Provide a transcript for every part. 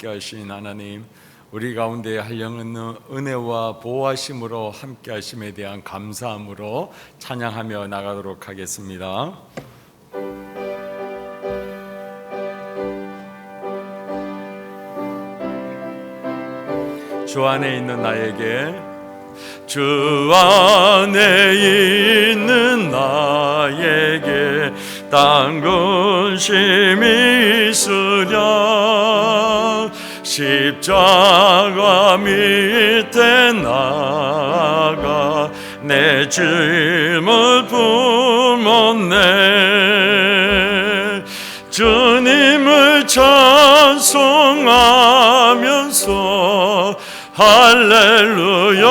함께 하신 하나님, 우리 가운데 한영은 은혜와 보호하심으로 함께 하심에 대한 감사함으로 찬양하며 나가도록 하겠습니다. 주 안에 있는 나에게, 주 안에 있는 나에게 딴 근심이 있으랴. 십자가 밑에 나가 내 짐을 품었네. 주님을 찬송하면서 할렐루야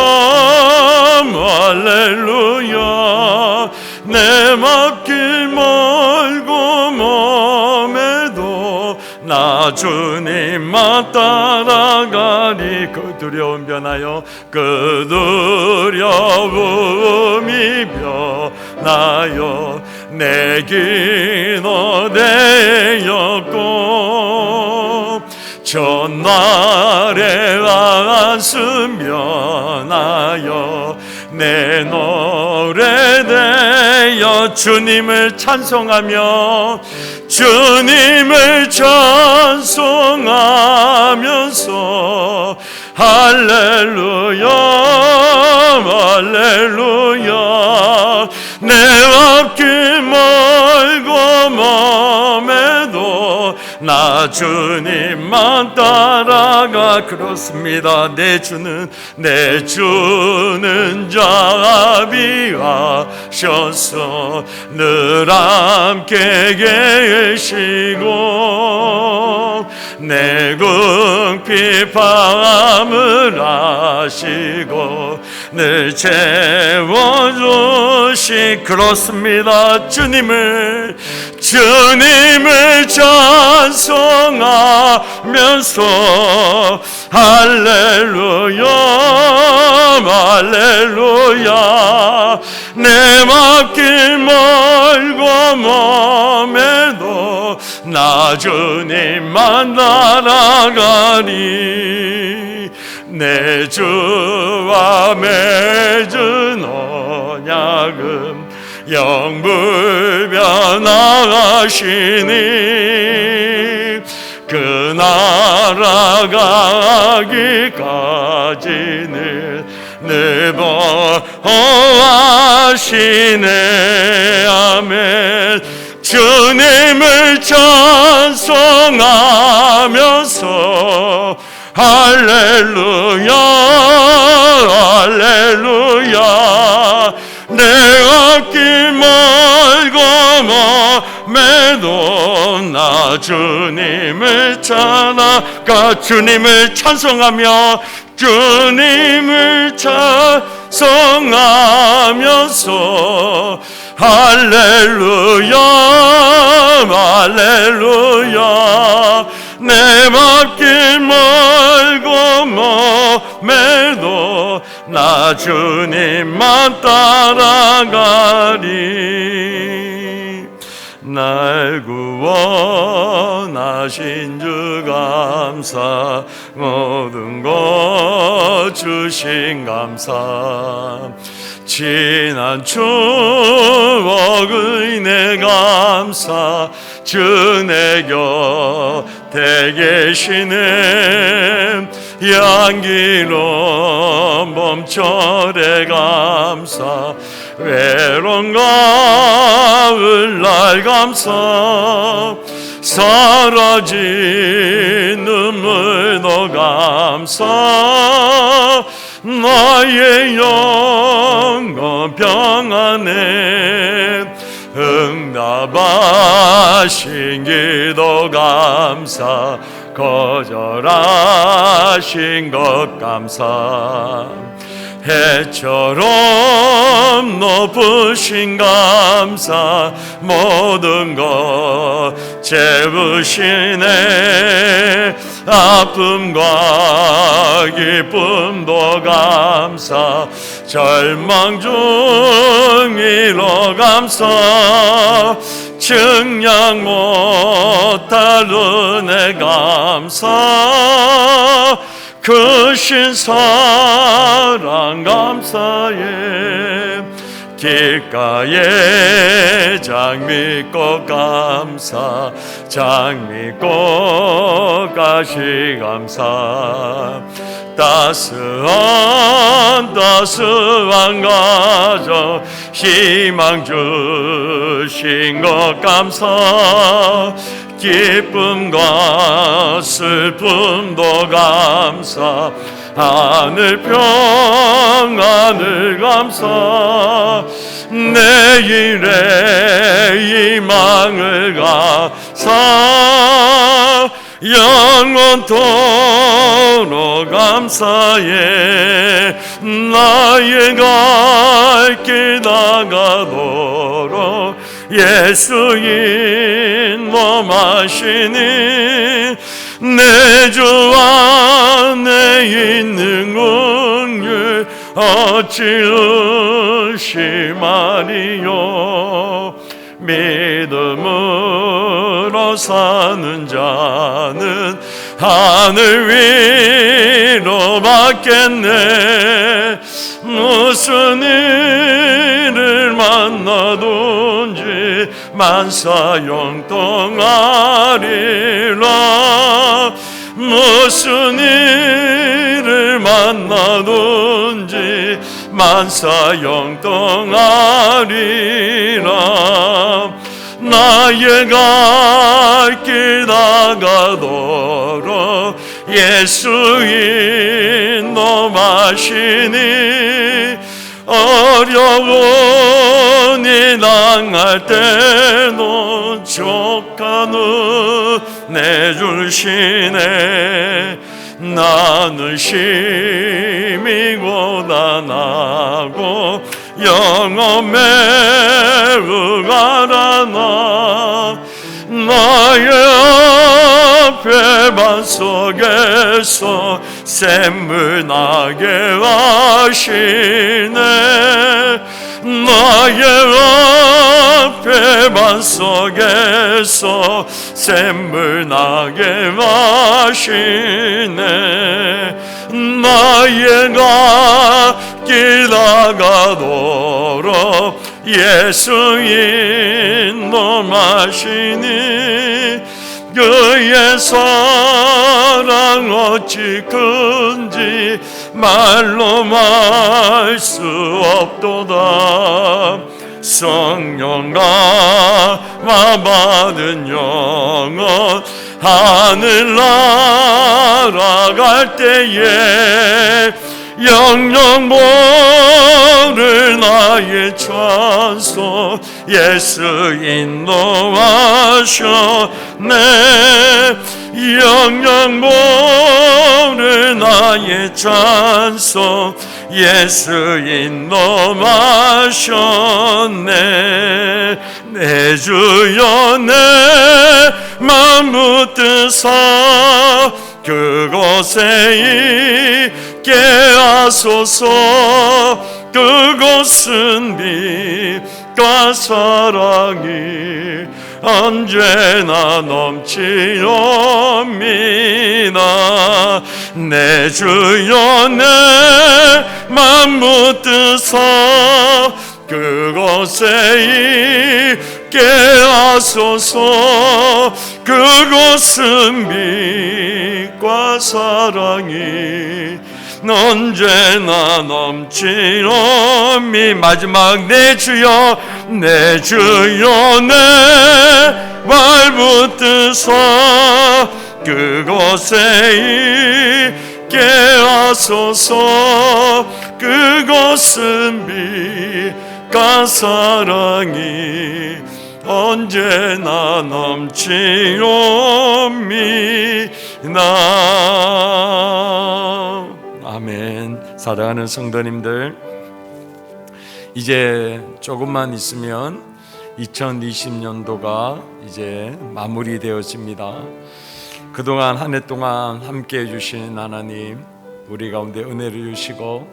할렐루야. 내 앞길 멀고 멈에도 나 주님만 따라가리. 그 두려움 변하여, 그 두려움이 변하여 내 길로 되었고, 전날의 안습 변하여 내 노래 되어 주님을 찬송하며, 주님을 찬송하면서 할렐루야 할렐루야. 내 앞길 멀고 멈에도 나 주님만 따라가. 그렇습니다. 내 주는 자비하셔서 늘 함께 계시고, 내 궁핍함을 아시고 늘 채워주시. 그렇습니다. 주님을 찬송하면서 할렐루야 할렐루야. 내 앞길 멀고 멈에도 나 주님만 따라가리. 내 주와 맺은 언약은 영불변하시니, 그 나라 가기까지는 늘 보호하시네. 아멘. 주님을 찬송하면서 할렐루야 할렐루야. 내 앞길 멀고 멈에도 나 주님을 찬양하. 주님을 찬송하며, 주님을 찬송하면서 할렐루야 할렐루야. 내 앞길 멀고 멈에도 나 주님만 따라가리. 날 구원하신 주 감사, 모든 것 주신 감사. 지난 추억의 내 감사, 주 내 곁에 계시네. 양기로 멈춰래 감사, 외로운 가을날 감사. 사라진 눈물도 감사, 나의 영혼 평안에 응답하신 기도 감사, 거절하신 것 감사. 해처럼 높으신 감사, 모든 것 채우시네. 아픔과 기쁨도 감사, 절망 중이로 감사. 증량 못할 은혜 감사 크신 사랑 감사해 길가에 장미꽃 감사 장미꽃 가시 감사 따스한 가정 희망 주신 것 감사 기쁨과 슬픔도 감사 하늘 평안을 감사 내일의 희망을 감사 영원토록 감사해 나의 갈 길 나가도록 예수 인도하시니 내 주 안에 있는 긍휼 어찌 의심하리요 믿음으로 사는 자는 하늘 위로 받겠네 무슨 일을 만나든지 만사형통하리라 무슨 일을 만나든지 만사형통하리라 나의 갈 길 나가도록 예수 인도하시니 어려움이 당할 때도 족하는 내 줄시네 나는 심히 고단하고 영혼 매우 가라나 나의 앞에 반 속에서 샘물 나게 하시네 나의 앞에 반 속에서 샘물 나게 하시네 나의 길 나가도록 예수 인도하시니 그의 사랑 어찌 큰지 말로 말 수 없도다 성령과 받은 영혼 하늘 날아갈 때에 영영 모를 나의 찬송 예수 인도하셨네 영영 모를 나의 찬송 예수 인도하셨네 내 주여 내 맘 붙드사 그곳에 있게 하소서 그곳은 빛과 사랑이 언제나 넘치옵니다 내 주여 내 맘 붙드사 그곳에 있게 하소서 그곳은 빛과 사랑이 언제나 넘치옵니 마지막 내 주여 내 말 붙드사 그곳에 있게 하소서 그곳은 빛과 사랑이 언제나 넘치옵니다. 아멘. 사랑하는 성도님들, 이제 조금만 있으면 2020년도가 이제 마무리되어집니다. 그동안 한 해 동안 함께해 주신 하나님, 우리 가운데 은혜를 주시고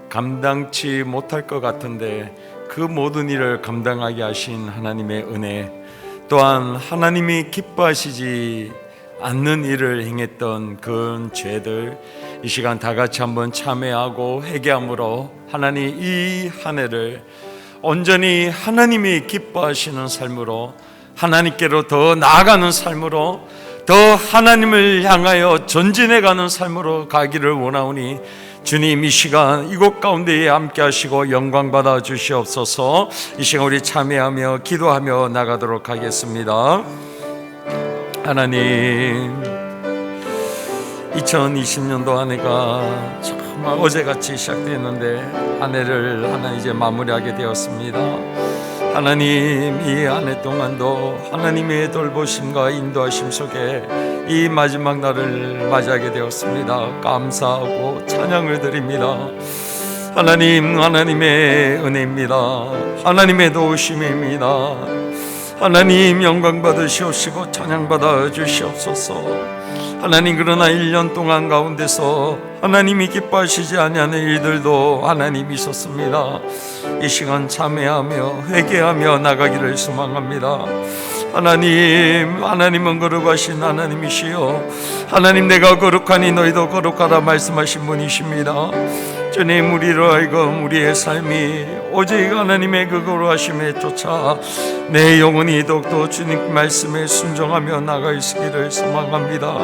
감당치 못할 것 같은데 그 모든 일을 감당하게 하신 하나님의 은혜, 또한 하나님이 기뻐하시지 않는 일을 행했던 그런 죄들, 이 시간 다 같이 한번 참회하고 회개함으로 하나님 이 한 해를 온전히 하나님이 기뻐하시는 삶으로, 하나님께로 더 나아가는 삶으로, 더 하나님을 향하여 전진해가는 삶으로 가기를 원하오니 주님, 이 시간 이곳 가운데에 함께 하시고 영광 받아 주시옵소서. 이 시간 우리 참회하며 기도하며 나가도록 하겠습니다. 하나님, 2020년도 한 해가 정말 어제같이 시작됐는데 한 해를 하나 이제 마무리하게 되었습니다. 하나님, 이 한 해 동안도 하나님의 돌보심과 인도하심 속에 이 마지막 날을 맞이하게 되었습니다. 감사하고 찬양을 드립니다. 하나님, 하나님의 은혜입니다. 하나님의 도우심입니다. 하나님, 영광 받으시옵시고 찬양 받아 주시옵소서. 하나님, 그러나 1년 동안 가운데서 하나님이 기뻐하시지 아니하는 일들도 하나님 있었습니다. 이 시간 참회하며 회개하며 나가기를 소망합니다. 하나님, 하나님은 거룩하신 하나님이시여, 하나님, 내가 거룩하니 너희도 거룩하라 말씀하신 분이십니다. 주님, 우리로 하여금 우리의 삶이 오직 하나님의 그 거룩하심에 쫓아 내 영혼이 더욱더 주님 말씀에 순종하며 나가 있기를 소망합니다.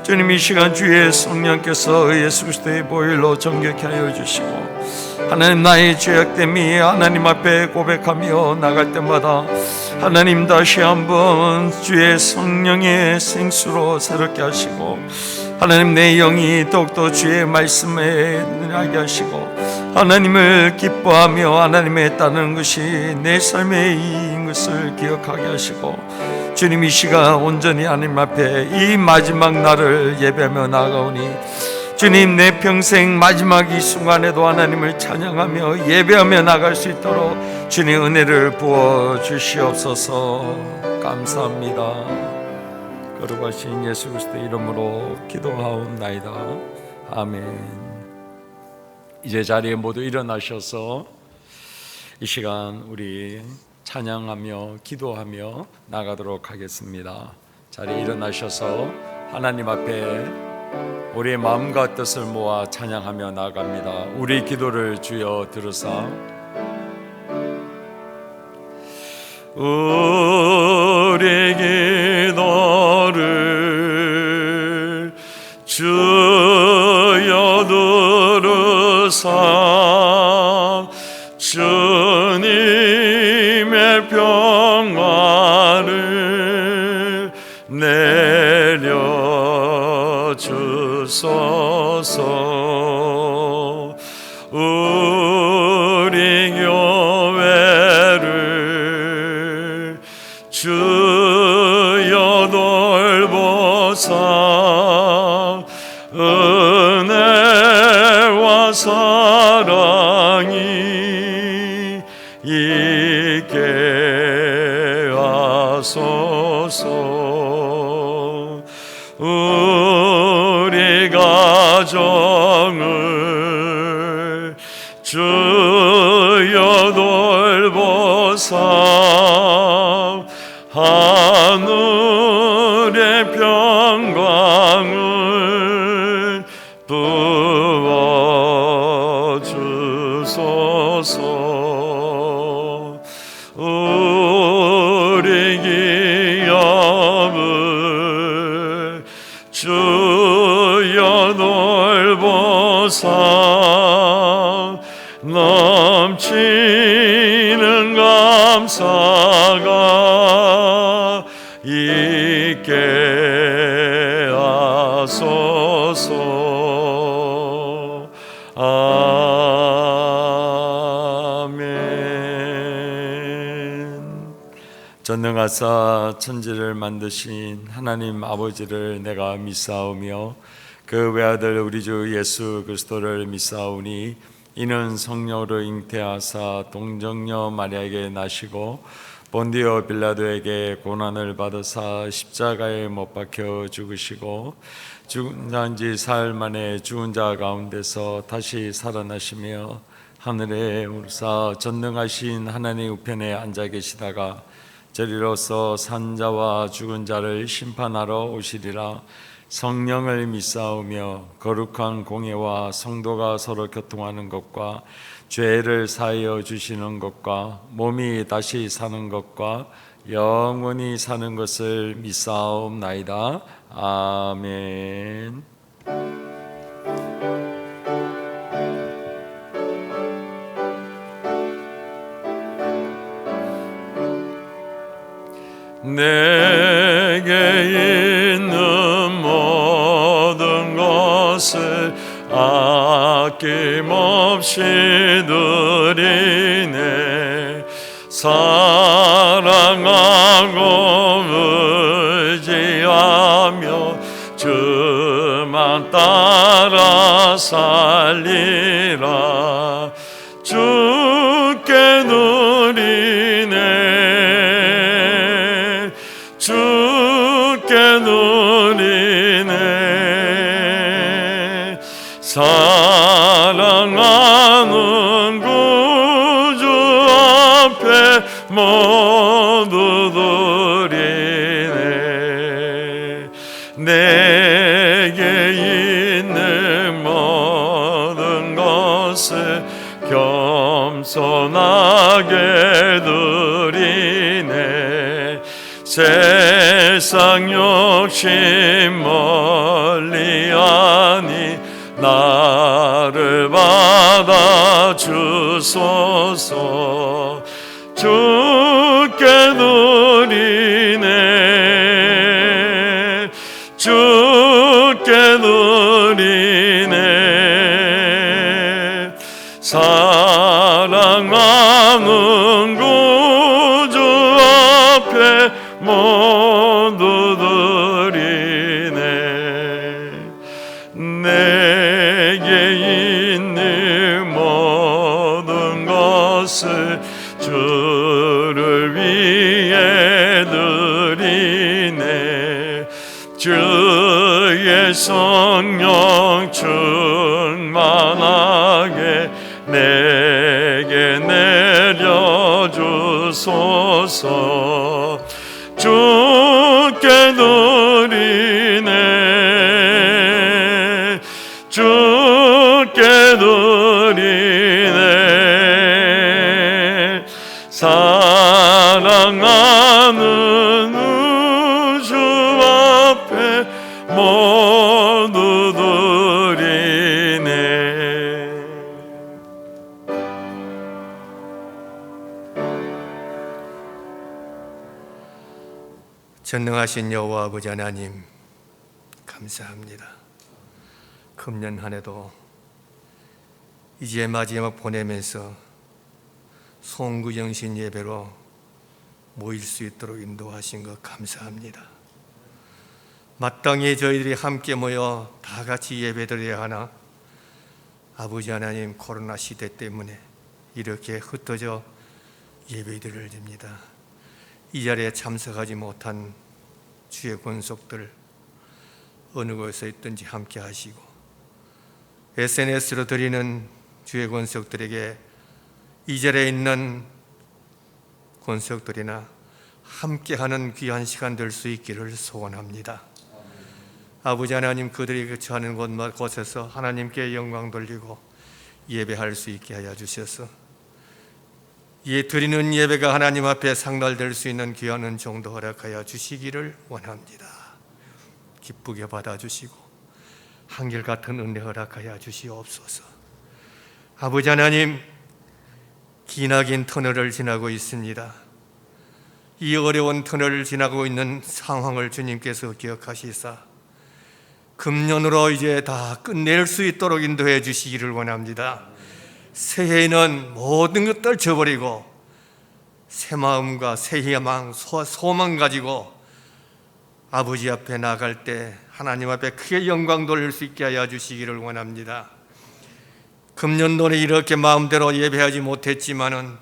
주님, 이 시간 주의 성령께서 예수 그리스도의 보혈로 정결케 하여 주시고, 하나님, 나의 죄악됨이 하나님 앞에 고백하며 나갈 때마다 하나님 다시 한번 주의 성령의 생수로 새롭게 하시고, 하나님, 내 영이 더욱더 주의 말씀에 하게 하시고, 하나님을 기뻐하며 하나님에 따르는 것이 내 삶의 이인 것을 기억하게 하시고, 주님, 이 시간 온전히 하나님 앞에 이 마지막 날을 예배하며 나아가오니 주님, 내 평생 마지막 이 순간에도 하나님을 찬양하며 예배하며 나갈 수 있도록 주님 은혜를 부어 주시옵소서. 감사합니다. 거룩하신 예수 그리스도의 이름으로 기도하옵나이다. 아멘. 이제 자리에 모두 일어나셔서 이 시간 우리 찬양하며 기도하며 나가도록 하겠습니다. 자리에 일어나셔서 하나님 앞에 우리의 마음과 뜻을 모아 찬양하며 나아갑니다. 우리 기도를 주여 들으사 우리 기도를 주여 들으사 주님의 평화를 내려주소서. 우리 교회를 주여 돌보사 은혜와 사랑이 있게 하소서. 우리 가정을 주여 돌보사 하늘의 평강을 부어주소서. 우리 기업을 주여 돌보사 넘치는 감사가 있게 하소서. 아멘. 전능하사 천지를 만드신 하나님 아버지를 내가 믿사오며 그 외아들 우리 주 예수 그리스도를 믿사오니 이는 성령으로 잉태하사 동정녀 마리아에게 나시고 본디오 빌라도에게 고난을 받으사 십자가에 못 박혀 죽으시고 죽은 지 사흘 만에 죽은 자 가운데서 다시 살아나시며 하늘에 오르사 전능하신 하나님 우편에 앉아 계시다가 저리로서 산자와 죽은 자를 심판하러 오시리라. 성령을 믿사오며 거룩한 공예와 성도가 서로 교통하는 것과 죄를 사하여 주시는 것과 몸이 다시 사는 것과 영원히 사는 것을 믿사옵나이다. 아멘. 내게 있는 모든 것을 아낌없이 드리네. 사랑하고 의지하며 주만 따라 살리라. 주께 누리네. 주께 누리네. 사랑하는 구주 앞에 모두 드리네. 내게 있는 모든 것을 겸손하게 드리네. 세상 욕심 멀리하니 나를 받아 주소서. 주께 누리네. 주께 누리네. 사랑하는 구주 앞에 모두 드리네. 내게 있는 모든 것을 주를 위해 드리네. 주의 성령 충만하게 내게 내려주소서. 주께 누리네. 주께 누리네. 사랑하는 우주 앞에 모두 드리네. 전능하신 여호와 아버지 하나님, 감사합니다. 금년 한 해도 이제 마지막 보내면서 송구정신 예배로 모일 수 있도록 인도하신 것 감사합니다. 마땅히 저희들이 함께 모여 다 같이 예배드려야 하나 아버지 하나님, 코로나 시대 때문에 이렇게 흩어져 예배드릴 때입니다. 이 자리에 참석하지 못한 주의 권속들 어느 곳에 있든지 함께 하시고, SNS로 드리는 주의 권속들에게 이 자리에 있는 권속들이나 함께하는 귀한 시간 될 수 있기를 소원합니다. 아버지 하나님, 그들이 거처하는 곳에서 하나님께 영광 돌리고 예배할 수 있게 하여 주셔서 드리는 예배가 하나님 앞에 상달될 수 있는 귀한 은총도 허락하여 주시기를 원합니다. 기쁘게 받아주시고 한결같은 은혜 허락하여 주시옵소서. 아버지 하나님, 기나긴 터널을 지나고 있습니다. 이 어려운 터널을 지나고 있는 상황을 주님께서 기억하시사 금년으로 이제 다 끝낼 수 있도록 인도해 주시기를 원합니다. 새해에는 모든 것들 저버리고 새 마음과 새 희망, 소망 가지고 아버지 앞에 나갈 때 하나님 앞에 크게 영광 돌릴 수 있게 하여 주시기를 원합니다. 금년도에 이렇게 마음대로 예배하지 못했지만은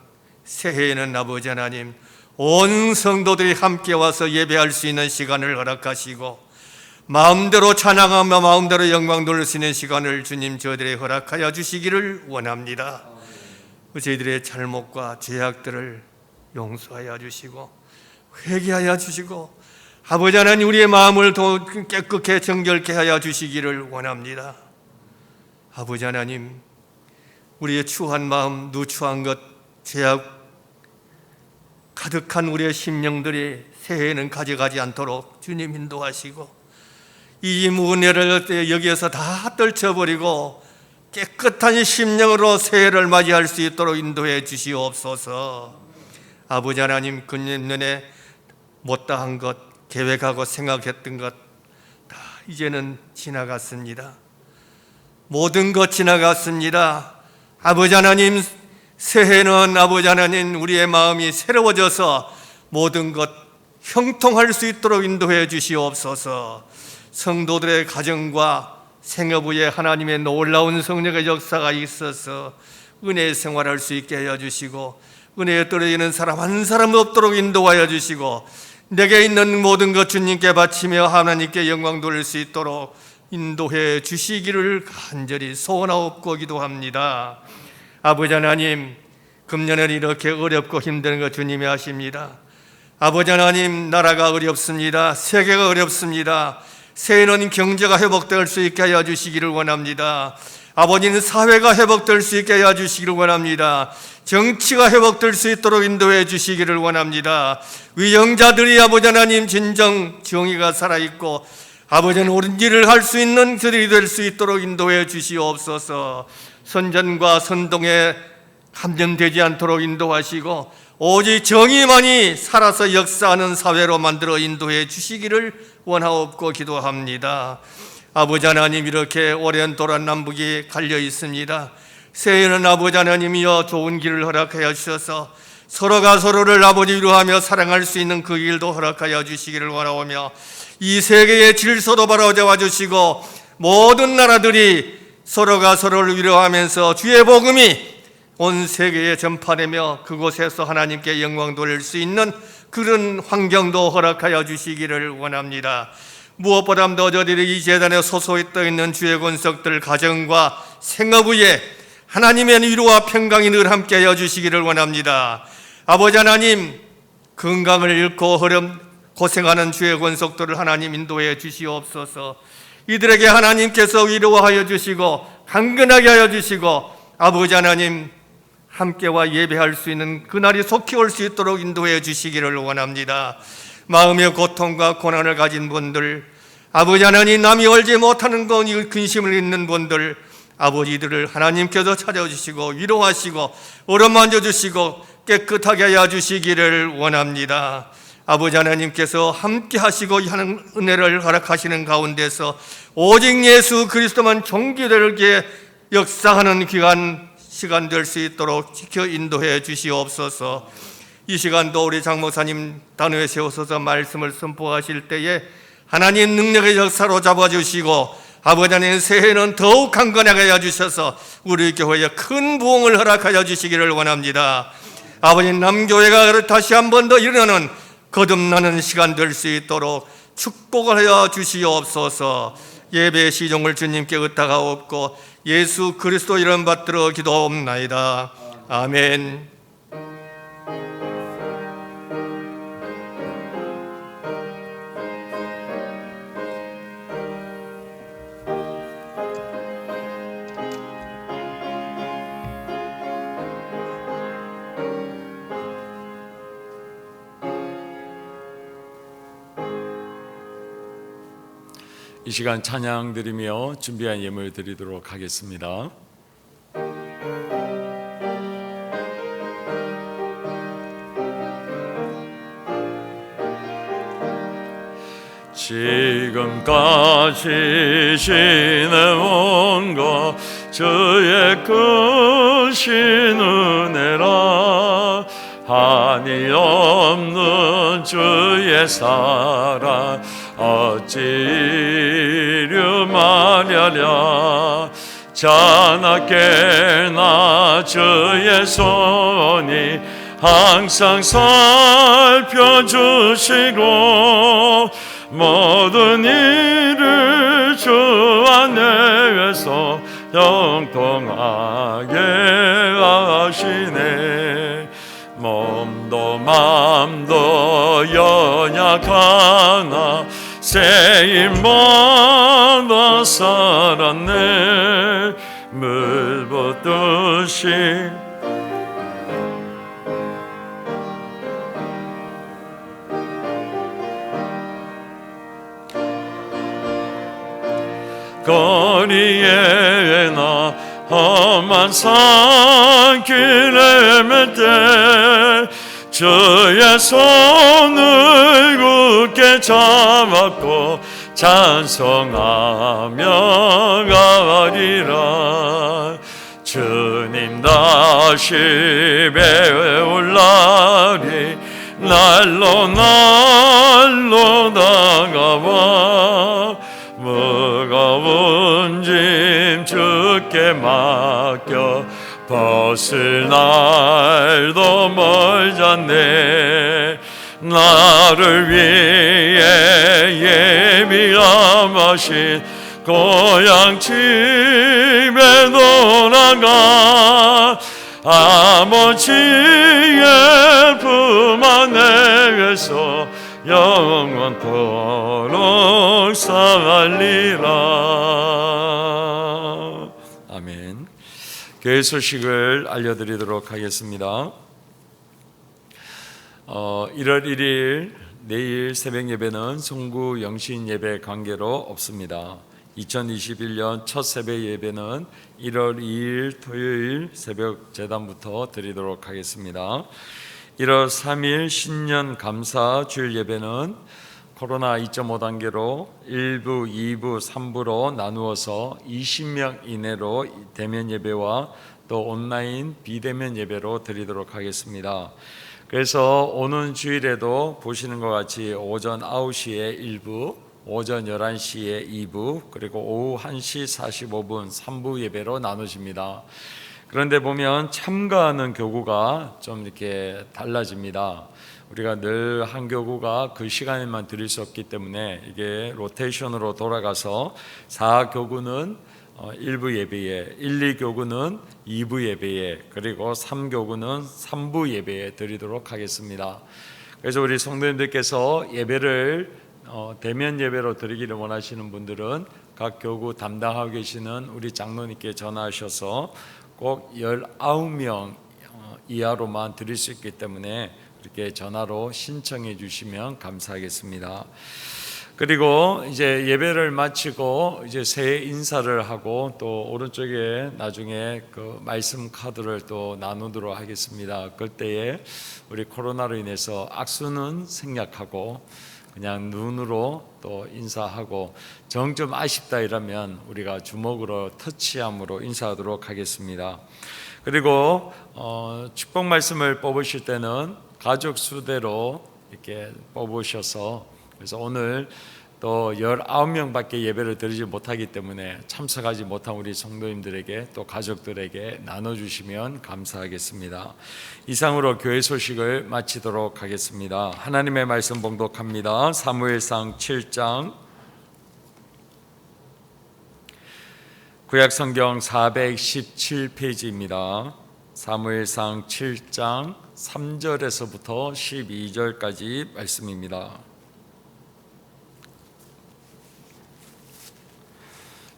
새해에는 아버지 하나님, 온 성도들이 함께 와서 예배할 수 있는 시간을 허락하시고 마음대로 찬양하며 마음대로 영광 돌릴 수 있는 시간을 주님 저희들에게 허락하여 주시기를 원합니다. 저희들의 잘못과 죄악들을 용서하여 주시고 회개하여 주시고 아버지 하나님 우리의 마음을 더 깨끗게 정결케 하여 주시기를 원합니다. 아버지 하나님 우리의 추한 마음, 누추한 것, 죄악 가득한 우리의 심령들이 새해에는 가져가지 않도록 주님 인도하시고 이 무은혜를 여기에서 다 떨쳐버리고 깨끗한 심령으로 새해를 맞이할 수 있도록 인도해 주시옵소서. 아버지 하나님 금년에 못다한 것, 계획하고 생각했던 것 다 이제는 지나갔습니다. 모든 것 지나갔습니다. 아버지 하나님 새해는 아버지 하나님 우리의 마음이 새로워져서 모든 것 형통할 수 있도록 인도해 주시옵소서. 성도들의 가정과 생업 위에 하나님의 놀라운 성령의 역사가 있어서 은혜의 생활할 수 있게 하여 주시고 은혜에 떨어지는 사람 한 사람 없도록 인도하여 주시고 내게 있는 모든 것 주님께 바치며 하나님께 영광 돌릴 수 있도록 인도해 주시기를 간절히 소원하옵고 기도합니다. 아버지 하나님 금년에는 이렇게 어렵고 힘든 것 주님이 아십니다. 아버지 하나님 나라가 어렵습니다. 세계가 어렵습니다. 새해는 경제가 회복될 수 있게 하여 주시기를 원합니다. 아버지는 사회가 회복될 수 있게 하여 주시기를 원합니다. 정치가 회복될 수 있도록 인도해 주시기를 원합니다. 위정자들이 아버지 하나님 진정 정의가 살아있고 아버지는 옳은 일을 할 수 있는 그들이 될 수 있도록 인도해 주시옵소서. 선전과 선동에 감염되지 않도록 인도하시고 오직 정의만이 살아서 역사하는 사회로 만들어 인도해 주시기를 원하옵고 기도합니다. 아버지 하나님 이렇게 오랜 도란 남북이 갈려 있습니다. 새해는 아버지 하나님이여 좋은 길을 허락하여 주셔서 서로가 서로를 아버지 위로하며 사랑할 수 있는 그 길도 허락하여 주시기를 원하오며 이 세계의 질서도 바로잡아 주시고 모든 나라들이 서로가 서로를 위로하면서 주의 복음이 온 세계에 전파되며 그곳에서 하나님께 영광 돌릴 수 있는 그런 환경도 허락하여 주시기를 원합니다. 무엇보다도 저들이 이 재단에 소소히 떠 있는 주의 권속들 가정과 생업 위에 하나님의 위로와 평강이 늘 함께하여 주시기를 원합니다. 아버지 하나님 건강을 잃고 고생하는 주의 권속들을 하나님 인도해 주시옵소서. 이들에게 하나님께서 위로하여 주시고 강건하게 하여 주시고 아버지 하나님 함께와 예배할 수 있는 그날이 속히 올 수 있도록 인도해 주시기를 원합니다. 마음의 고통과 고난을 가진 분들 아버지 하나님 남이 알지 못하는 근심을 잊는 분들 아버지들을 하나님께서 찾아주시고 위로하시고 어루만져 주시고 깨끗하게 하여 주시기를 원합니다. 아버지 하나님께서 함께 하시고 하는 은혜를 허락하시는 가운데서 오직 예수 그리스도만 존귀되게 역사하는 시간 될 수 있도록 지켜 인도해 주시옵소서. 이 시간도 우리 장목사님 단위에 세우셔서 말씀을 선포하실 때에 하나님 능력의 역사로 잡아주시고 아버지 하나님 새해는 더욱 강건하게 하여 주셔서 우리 교회에 큰 부흥을 허락하여 주시기를 원합니다. 아버지 남교회가 다시 한 번 더 일어나는 거듭나는 시간 될 수 있도록 축복을 하여 주시옵소서. 예배의 시종을 주님께 의탁하옵고 예수 그리스도 이름 받들어 기도옵나이다. 아멘. 이 시간 찬양 드리며 준비한 예물 드리도록 하겠습니다. 지금까지 지내온 것 주의 크신 은혜라 한이 없는 주의 사랑 어찌 이루 말하랴 자나깨나 주의 손이 항상 살펴주시고 모든 일을 주 안에서 형통하게 하시네. 몸 손도 맘도 연약하나 새일마다 살았네. 물붓듯이 거리에 나 험한 산길에 맬 때 주의 손을 굳게 잡았고 찬송하며 가리라. 주님 다시 배울 날이 날로 날로 다가와 무거운 짐 주께 맡겨 벗을 날도 멀잖네. 나를 위해 예비함하신 고향 집에 돌아가 아버지의 품 안에서 영원토록 살리라. 아멘. 교회 소식을 알려드리도록 하겠습니다. 1월 1일 내일 새벽 예배는 송구 영신 예배 관계로 없습니다. 2021년 첫 새벽 예배는 1월 2일 토요일 새벽 제단부터 드리도록 하겠습니다. 1월 3일 신년 감사 주일 예배는 코로나 2.5 단계로 1부, 2부, 3부로 나누어서 20명 이내로 대면 예배와 또 온라인 비대면 예배로 드리도록 하겠습니다. 그래서 오는 주일에도 보시는 것 같이 오전 9시에 1부, 오전 11시에 2부, 그리고 오후 1시 45분 3부 예배로 나누십니다. 그런데 보면 참가하는 교구가 좀 이렇게 달라집니다. 우리가 늘 한 교구가 그 시간에만 드릴 수 없기 때문에 이게 로테이션으로 돌아가서 4교구는 1부 예배에, 1, 2교구는 2부 예배에, 그리고 3교구는 3부 예배에 드리도록 하겠습니다. 그래서 우리 성도님들께서 예배를 대면 예배로 드리기를 원하시는 분들은 각 교구 담당하고 계시는 우리 장로님께 전화하셔서 꼭 19명 이하로만 드릴 수 있기 때문에 이렇게 전화로 신청해 주시면 감사하겠습니다. 그리고 이제 예배를 마치고 이제 새해 인사를 하고 또 오른쪽에 나중에 그 말씀 카드를 또 나누도록 하겠습니다. 그때에 우리 코로나로 인해서 악수는 생략하고 그냥 눈으로 또 인사하고 정 좀 아쉽다 이러면 우리가 주먹으로 터치함으로 인사하도록 하겠습니다. 그리고 축복 말씀을 뽑으실 때는 가족 수대로 이렇게 뽑으셔서 그래서 오늘 또 19명밖에 예배를 드리지 못하기 때문에 참석하지 못한 우리 성도님들에게 또 가족들에게 나눠주시면 감사하겠습니다. 이상으로 교회 소식을 마치도록 하겠습니다. 하나님의 말씀 봉독합니다. 사무엘상 7장 구약성경 417페이지입니다. 사무엘상 7장 3절에서부터 12절까지 말씀입니다.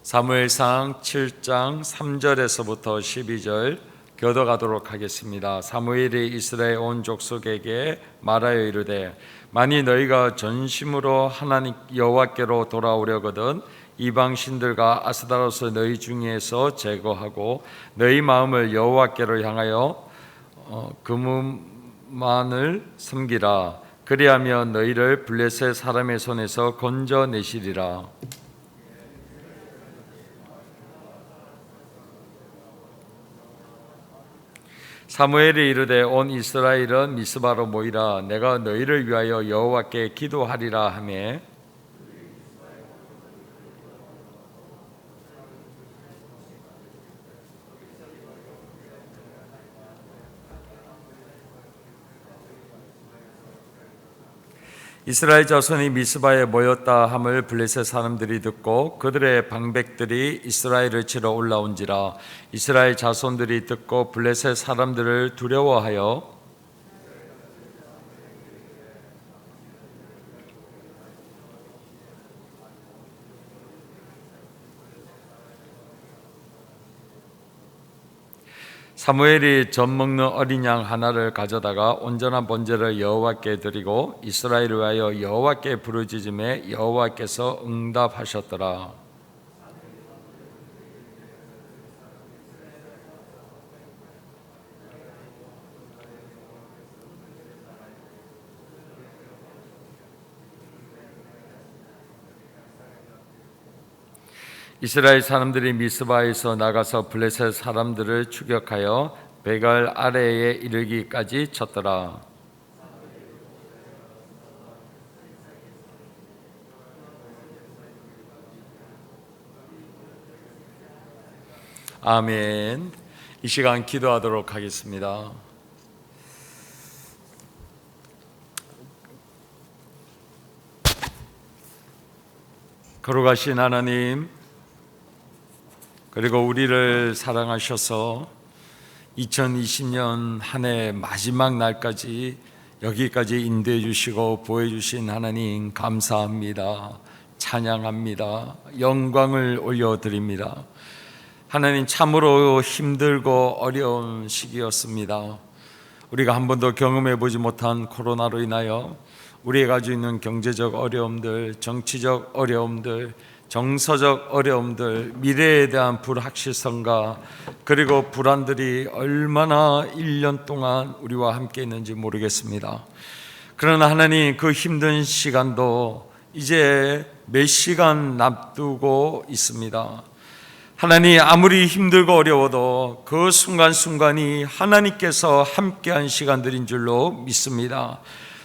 사무엘상 7장 3절에서부터 12절 교도가도록 하겠습니다. 사무엘이 이스라엘 온 족속에게 말하여 이르되 만일 너희가 전심으로 하나님 여호와께로 돌아오려거든 이방 신들과 아스타로스 너희 중에서 제거하고 너희 마음을 여호와께로 향하여 그분만을 섬기라. 그리하면 너희를 블레셋 사람의 손에서 건져내시리라. 사무엘이 이르되 온 이스라엘은 미스바로 모이라. 내가 너희를 위하여 여호와께 기도하리라 하며 이스라엘 자손이 미스바에 모였다 함을 블레셋 사람들이 듣고 그들의 방백들이 이스라엘을 치러 올라온지라. 이스라엘 자손들이 듣고 블레셋 사람들을 두려워하여 사무엘이 젖 먹는 어린 양 하나를 가져다가 온전한 번제를 여호와께 드리고 이스라엘을 위하여 여호와께 부르짖음에 여호와께서 응답하셨더라. 이스라엘 사람들이 미스바에서 나가서 블레셋 사람들을 추격하여 베갈 아래에 이르기까지 쳤더라. 아멘. 이 시간 기도하도록 하겠습니다. 거룩하신 하나님, 그리고 우리를 사랑하셔서 2020년 한 해 마지막 날까지 여기까지 인도해 주시고 보여 주신 하나님 감사합니다. 찬양합니다. 영광을 올려드립니다. 하나님, 참으로 힘들고 어려운 시기였습니다. 우리가 한 번도 경험해 보지 못한 코로나로 인하여 우리가 가지고 있는 경제적 어려움들, 정치적 어려움들, 정서적 어려움들, 미래에 대한 불확실성과 그리고 불안들이 얼마나 1년 동안 우리와 함께 있는지 모르겠습니다. 그러나 하나님, 그 힘든 시간도 이제 몇 시간 남두고 있습니다. 하나님, 아무리 힘들고 어려워도 그 순간순간이 하나님께서 함께한 시간들인 줄로 믿습니다.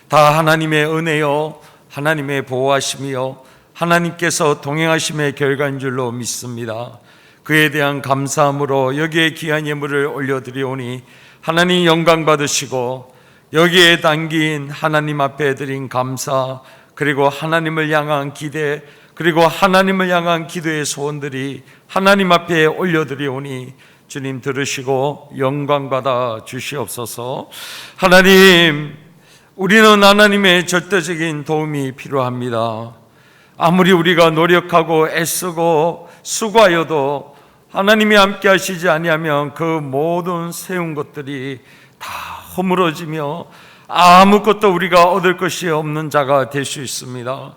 다 하나님의 은혜요, 하나님의 보호하심이요, 하나님께서 동행하심의 결과인 줄로 믿습니다. 그에 대한 감사함으로 여기에 귀한 예물을 올려드리오니 하나님 영광 받으시고, 여기에 담긴 하나님 앞에 드린 감사, 그리고 하나님을 향한 기대, 그리고 하나님을 향한 기도의 소원들이 하나님 앞에 올려드리오니 주님 들으시고 영광 받아 주시옵소서. 하나님, 우리는 하나님의 절대적인 도움이 필요합니다. 아무리 우리가 노력하고 애쓰고 수고하여도 하나님이 함께 하시지 아니하면 그 모든 세운 것들이 다 허물어지며 아무것도 우리가 얻을 것이 없는 자가 될 수 있습니다.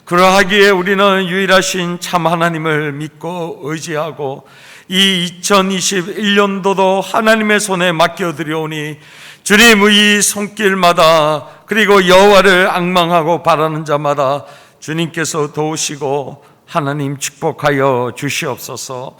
그러하기에 우리는 유일하신 참 하나님을 믿고 의지하고 이 2021년도도 하나님의 손에 맡겨드리오니 주님의 손길마다, 그리고 여호와를 앙망하고 바라는 자마다 주님께서 도우시고 하나님 축복하여 주시옵소서.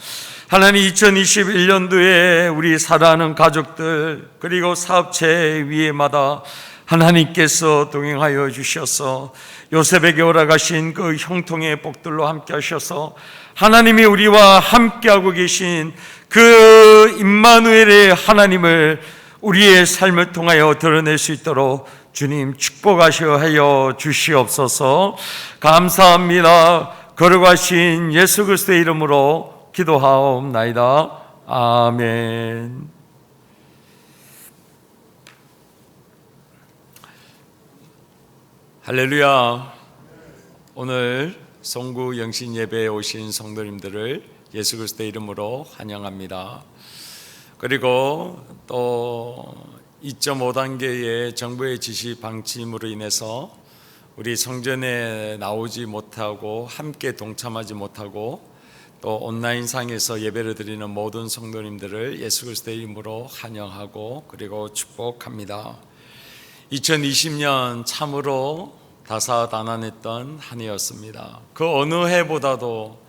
하나님, 2021년도에 우리 사랑하는 가족들 그리고 사업체 위에마다 하나님께서 동행하여 주셔서 요셉에게 오라가신 그 형통의 복들로 함께 하셔서 하나님이 우리와 함께하고 계신 그 임마누엘의 하나님을 우리의 삶을 통하여 드러낼 수 있도록 주님 축복하여 주시옵소서. 감사합니다. 거룩하신 예수 그리스도의 이름으로 기도하옵나이다. 아멘. 할렐루야. 오늘 송구 영신 예배에 오신 성도님들을 예수 그리스도의 이름으로 환영합니다. 그리고 또 2.5단계의 정부의 지시 방침으로 인해서 우리 성전에 나오지 못하고 함께 동참하지 못하고 또 온라인상에서 예배를 드리는 모든 성도님들을 예수 그리스도의 이름으로 환영하고 그리고 축복합니다. 2020년 참으로 다사다난했던 한 해였습니다. 그 어느 해보다도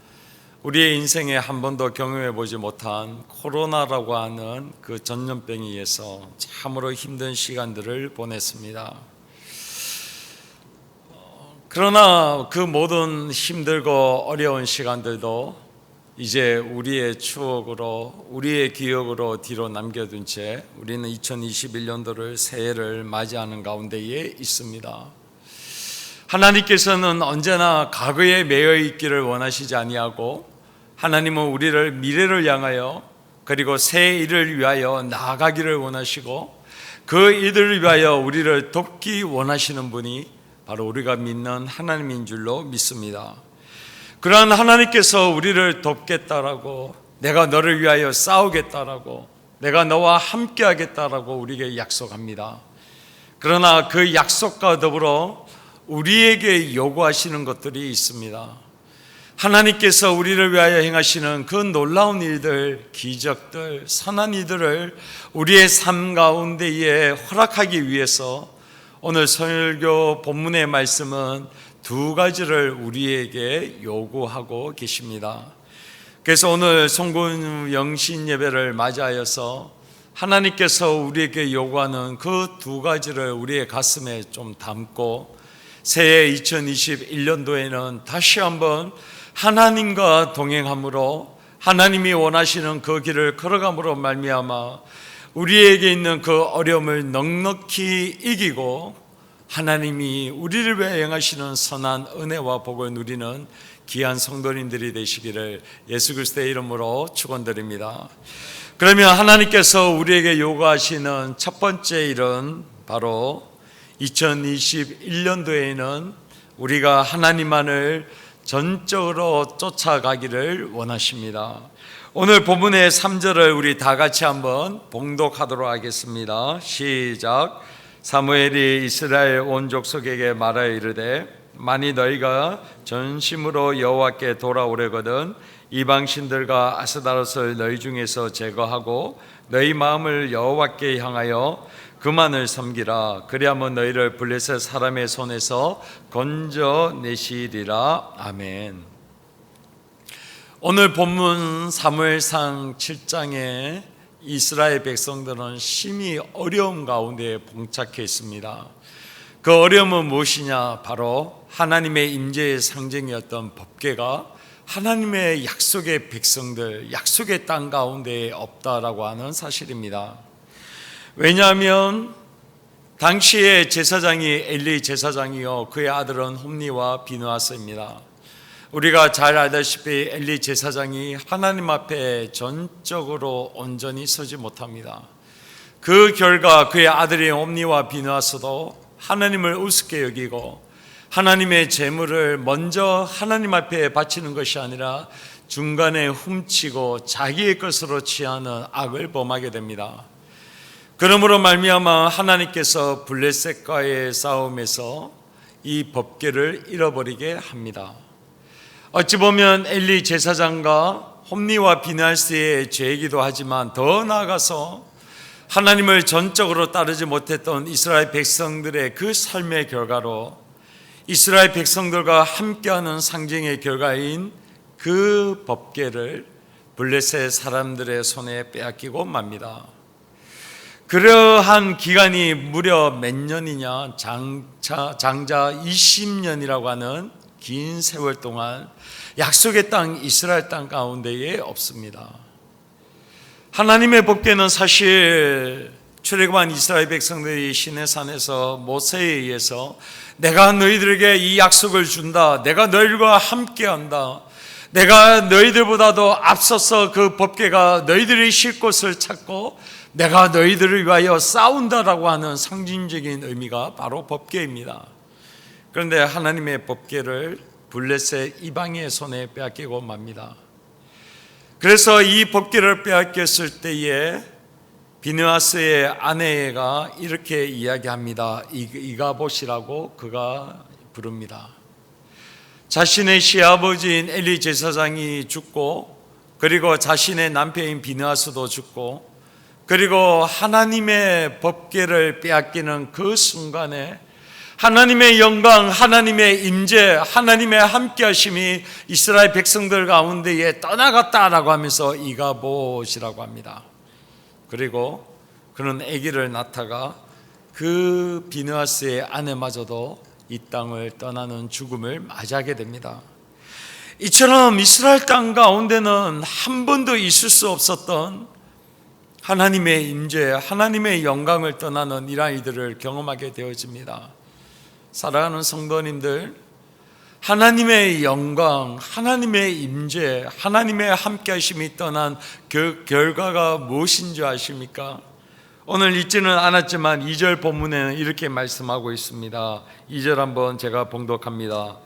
우리의 인생에 한 번도 경험해 보지 못한 코로나라고 하는 그 전염병에 의해서 참으로 힘든 시간들을 보냈습니다. 그러나 그 모든 힘들고 어려운 시간들도 이제 우리의 추억으로, 우리의 기억으로 뒤로 남겨둔 채 우리는 2021년도를 새해를 맞이하는 가운데에 있습니다. 하나님께서는 언제나 과거에 매여 있기를 원하시지 아니하고 하나님은 우리를 미래를 향하여 그리고 새 일을 위하여 나아가기를 원하시고 그 일들을 위하여 우리를 돕기 원하시는 분이 바로 우리가 믿는 하나님인 줄로 믿습니다. 그러한 하나님께서 우리를 돕겠다라고, 내가 너를 위하여 싸우겠다라고, 내가 너와 함께 하겠다라고 우리에게 약속합니다. 그러나 그 약속과 더불어 우리에게 요구하시는 것들이 있습니다. 하나님께서 우리를 위하여 행하시는 그 놀라운 일들, 기적들, 선한 일들을 우리의 삶 가운데에 허락하기 위해서 오늘 설교 본문의 말씀은 두 가지를 우리에게 요구하고 계십니다. 그래서 오늘 송군 영신 예배를 맞이하여서 하나님께서 우리에게 요구하는 그 두 가지를 우리의 가슴에 좀 담고 새해 2021년도에는 다시 한번 하나님과 동행함으로 하나님이 원하시는 그 길을 걸어감으로 말미암아 우리에게 있는 그 어려움을 넉넉히 이기고 하나님이 우리를 위해 행하시는 선한 은혜와 복을 누리는 귀한 성도님들이 되시기를 예수 그리스도의 이름으로 축원드립니다. 그러면 하나님께서 우리에게 요구하시는 첫 번째 일은 바로 2021년도에는 우리가 하나님만을 전적으로 쫓아가기를 원하십니다. 오늘 본문의 3절을 우리 다 같이 한번 봉독하도록 하겠습니다. 시작. 사무엘이 이스라엘 온 족속에게 말하여 이르되 만일 너희가 전심으로 여호와께 돌아오려거든 이방신들과 아스다롯을 너희 중에서 제거하고 너희 마음을 여호와께 향하여 그만을 섬기라. 그리하면 너희를 블레셋 사람의 손에서 건져내시리라. 아멘. 오늘 본문 사무엘상 7장에 이스라엘 백성들은 심히 어려움 가운데 봉착해 있습니다. 그 어려움은 무엇이냐? 바로 하나님의 임재의 상징이었던 법궤가 하나님의 약속의 백성들, 약속의 땅 가운데 없다라고 하는 사실입니다. 왜냐하면 당시의 제사장이 엘리 제사장이요 그의 아들은 홈니와 비느하스입니다. 우리가 잘 알다시피 엘리 제사장이 하나님 앞에 전적으로 온전히 서지 못합니다. 그 결과 그의 아들인 홈니와 비느하스도 하나님을 우습게 여기고 하나님의 제물을 먼저 하나님 앞에 바치는 것이 아니라 중간에 훔치고 자기의 것으로 취하는 악을 범하게 됩니다. 그러므로 말미암아 하나님께서 블레셋과의 싸움에서 이 법궤를 잃어버리게 합니다. 어찌 보면 엘리 제사장과 홈니와 비느하스의 죄이기도 하지만 더 나아가서 하나님을 전적으로 따르지 못했던 이스라엘 백성들의 그 삶의 결과로 이스라엘 백성들과 함께하는 상징의 결과인 그 법궤를 블레셋 사람들의 손에 빼앗기고 맙니다. 그러한 기간이 무려 몇 년이냐? 장자 20년이라고 하는 긴 세월 동안 약속의 땅 이스라엘 땅 가운데에 없습니다. 하나님의 법궤는 사실 출애굽한 이스라엘 백성들이 시내산에서 모세에 의해서 내가 너희들에게 이 약속을 준다, 내가 너희들과 함께한다, 내가 너희들보다도 앞서서 그 법궤가 너희들이 쉴 곳을 찾고 내가 너희들을 위하여 싸운다라고 하는 상징적인 의미가 바로 법궤입니다. 그런데 하나님의 법궤를 블레셋 이방의 손에 빼앗기고 맙니다. 그래서 이 법궤를 빼앗겼을 때에 비느하스의 아내가 이렇게 이야기합니다. 이가봇이라고 그가 부릅니다. 자신의 시아버지인 엘리 제사장이 죽고 그리고 자신의 남편인 비느하스도 죽고 그리고 하나님의 법궤를 빼앗기는 그 순간에 하나님의 영광, 하나님의 임재, 하나님의 함께하심이 이스라엘 백성들 가운데에 떠나갔다라고 하면서 이가봇이라고 합니다. 그리고 그는 아기를 낳다가 그 비느하스의 아내마저도 이 땅을 떠나는 죽음을 맞이하게 됩니다. 이처럼 이스라엘 땅 가운데는 한 번도 있을 수 없었던 하나님의 임재, 하나님의 영광을 떠나는 이들을 경험하게 되어집니다. 사랑하는 성도님들, 하나님의 영광, 하나님의 임재, 하나님의 함께하심이 떠난 그 결과가 무엇인 줄 아십니까? 오늘 읽지는 않았지만 2절 본문에는 이렇게 말씀하고 있습니다. 2절 한번 제가 봉독합니다.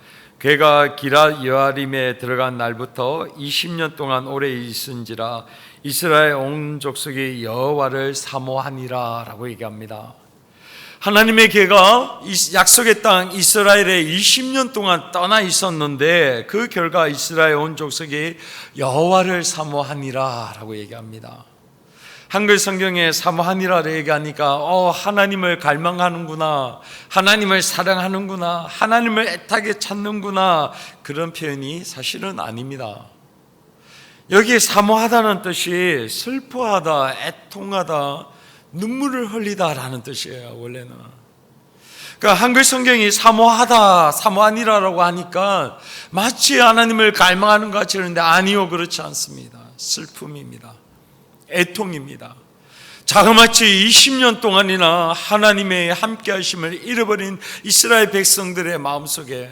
그가 기럇 여아림에 들어간 날부터 20년 동안 오래 있은지라 이스라엘 온 족속이 여호와를 사모하니라 라고 얘기합니다. 하나님의 개가 약속의 땅 이스라엘에 20년 동안 떠나 있었는데 그 결과 이스라엘 온 족속이 여호와를 사모하니라 라고 얘기합니다. 한글 성경에 사모하니라 얘기하니까 하나님을 갈망하는구나, 하나님을 사랑하는구나, 하나님을 애타게 찾는구나, 그런 표현이 사실은 아닙니다. 여기에 사모하다는 뜻이 슬퍼하다, 애통하다, 눈물을 흘리다라는 뜻이에요. 원래는. 그러니까 한글 성경이 사모하다, 사모하니라라고 하니까 마치 하나님을 갈망하는 것 같이 하는데 아니요, 그렇지 않습니다. 슬픔입니다. 애통입니다. 자그마치 20년 동안이나 하나님의 함께 하심을 잃어버린 이스라엘 백성들의 마음속에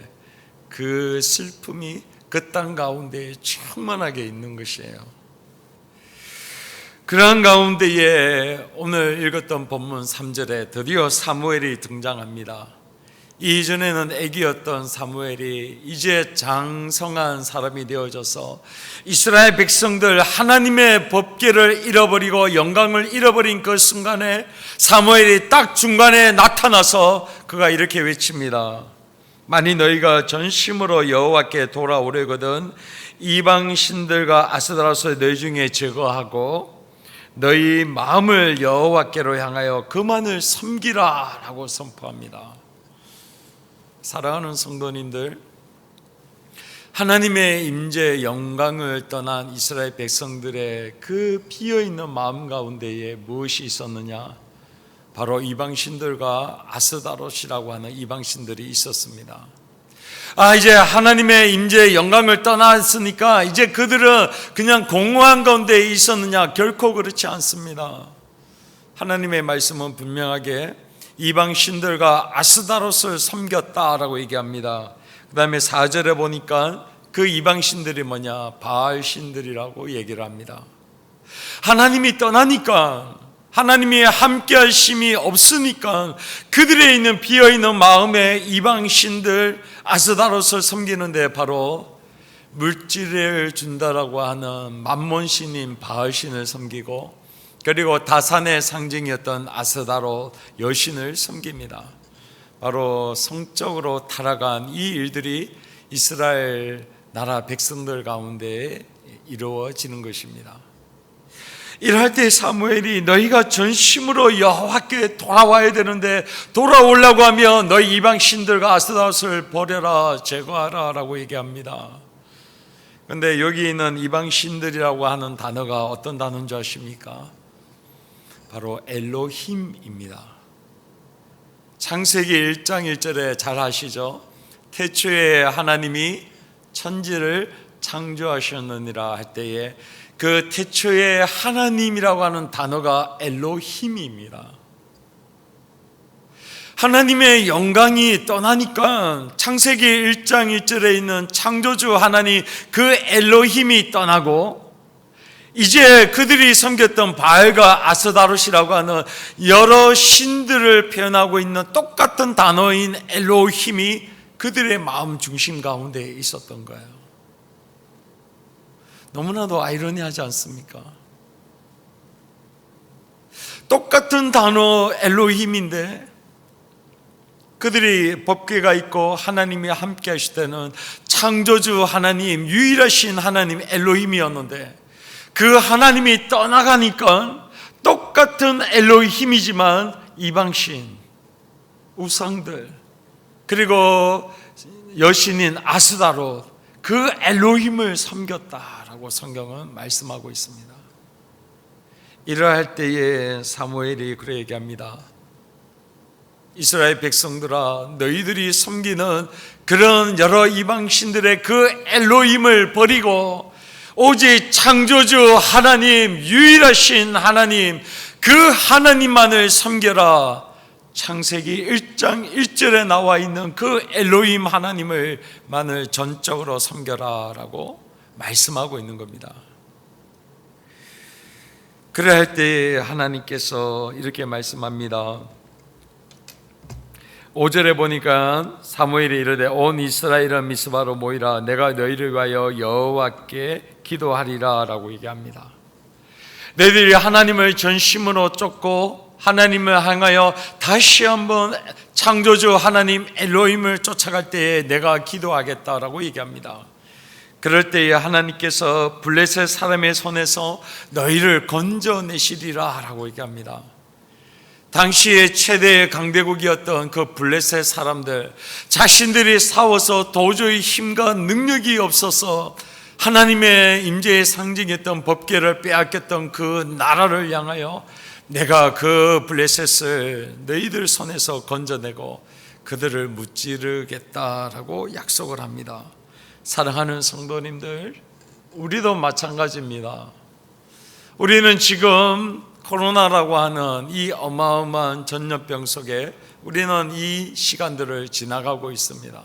그 슬픔이 그 땅 가운데에 충만하게 있는 것이에요. 그러한 가운데에 오늘 읽었던 본문 3절에 드디어 사무엘이 등장합니다. 이전에는 애기였던 사무엘이 이제 장성한 사람이 되어져서 이스라엘 백성들 하나님의 법궤를 잃어버리고 영광을 잃어버린 그 순간에 사무엘이 딱 중간에 나타나서 그가 이렇게 외칩니다. 만일 너희가 전심으로 여호와께 돌아오려거든 이방 신들과 아스다로스 너희 중에 제거하고 너희 마음을 여호와께로 향하여 그만을 섬기라 라고 선포합니다. 사랑하는 성도님들, 하나님의 임재 영광을 떠난 이스라엘 백성들의 그 비어있는 마음 가운데에 무엇이 있었느냐? 바로 이방신들과 아스다롯이라고 하는 이방신들이 있었습니다. 이제 하나님의 임재 영광을 떠났으니까 이제 그들은 그냥 공허한 가운데 있었느냐? 결코 그렇지 않습니다. 하나님의 말씀은 분명하게 이방 신들과 아스다롯을 섬겼다라고 얘기합니다. 그 다음에 4절에 보니까 그 이방 신들이 뭐냐? 바알 신들이라고 얘기를 합니다. 하나님이 떠나니까, 하나님이 함께 하심이 없으니까 그들에 있는 비어있는 마음에 이방 신들 아스다롯을 섬기는데 바로 물질을 준다라고 하는 맘몬 신인 바알 신을 섬기고, 그리고 다산의 상징이었던 아스다롯 여신을 섬깁니다. 바로 성적으로 타락한 이 일들이 이스라엘 나라 백성들 가운데 이루어지는 것입니다. 이럴 때 사무엘이 너희가 전심으로 여호와께 돌아와야 되는데 돌아오려고 하면 너희 이방 신들과 아스다롯을 버려라, 제거하라 라고 얘기합니다. 그런데 여기 있는 이방 신들이라고 하는 단어가 어떤 단어인 줄 아십니까? 바로 엘로힘입니다. 창세기 1장 1절에 잘 아시죠? 태초에 하나님이 천지를 창조하셨느니라 할 때에 그 태초에 하나님이라고 하는 단어가 엘로힘입니다. 하나님의 영광이 떠나니까 창세기 1장 1절에 있는 창조주 하나님 그 엘로힘이 떠나고 이제 그들이 섬겼던 바알과 아스다롯이라고 하는 여러 신들을 표현하고 있는 똑같은 단어인 엘로힘이 그들의 마음 중심 가운데 있었던 거예요. 너무나도 아이러니하지 않습니까? 똑같은 단어 엘로힘인데 그들이 법궤가 있고 하나님이 함께 하실 때는 창조주 하나님, 유일하신 하나님 엘로힘이었는데 그 하나님이 떠나가니까 똑같은 엘로힘이지만 이방신, 우상들, 그리고 여신인 아스다롯, 그 엘로힘을 섬겼다라고 성경은 말씀하고 있습니다. 이러할 때에 사무엘이 그래 얘기합니다. 이스라엘 백성들아, 너희들이 섬기는 그런 여러 이방신들의 그 엘로힘을 버리고 오직 창조주 하나님, 유일하신 하나님, 그 하나님만을 섬겨라. 창세기 1장 1절에 나와 있는 그 엘로힘 하나님을만을 전적으로 섬겨라 라고 말씀하고 있는 겁니다. 그래 할 때 하나님께서 이렇게 말씀합니다. 5절에 보니까 사무엘이 이르되 온 이스라엘은 미스바로 모이라 내가 너희를 위하여 여호와께 기도하리라 라고 얘기합니다. 너희들이 하나님을 전심으로 쫓고 하나님을 향하여 다시 한번 창조주 하나님 엘로힘을 쫓아갈 때에 내가 기도하겠다라고 얘기합니다. 그럴 때에 하나님께서 블레셋 사람의 손에서 너희를 건져내시리라 라고 얘기합니다. 당시의 최대의 강대국이었던 그 블레셋 사람들, 자신들이 싸워서 도저히 힘과 능력이 없어서 하나님의 임재의 상징이었던 법궤를 빼앗겼던 그 나라를 향하여 내가 그 블레셋을 너희들 손에서 건져내고 그들을 무찌르겠다라고 약속을 합니다. 사랑하는 성도님들, 우리도 마찬가지입니다. 우리는 지금 코로나라고 하는 이 어마어마한 전염병 속에 우리는 이 시간들을 지나가고 있습니다.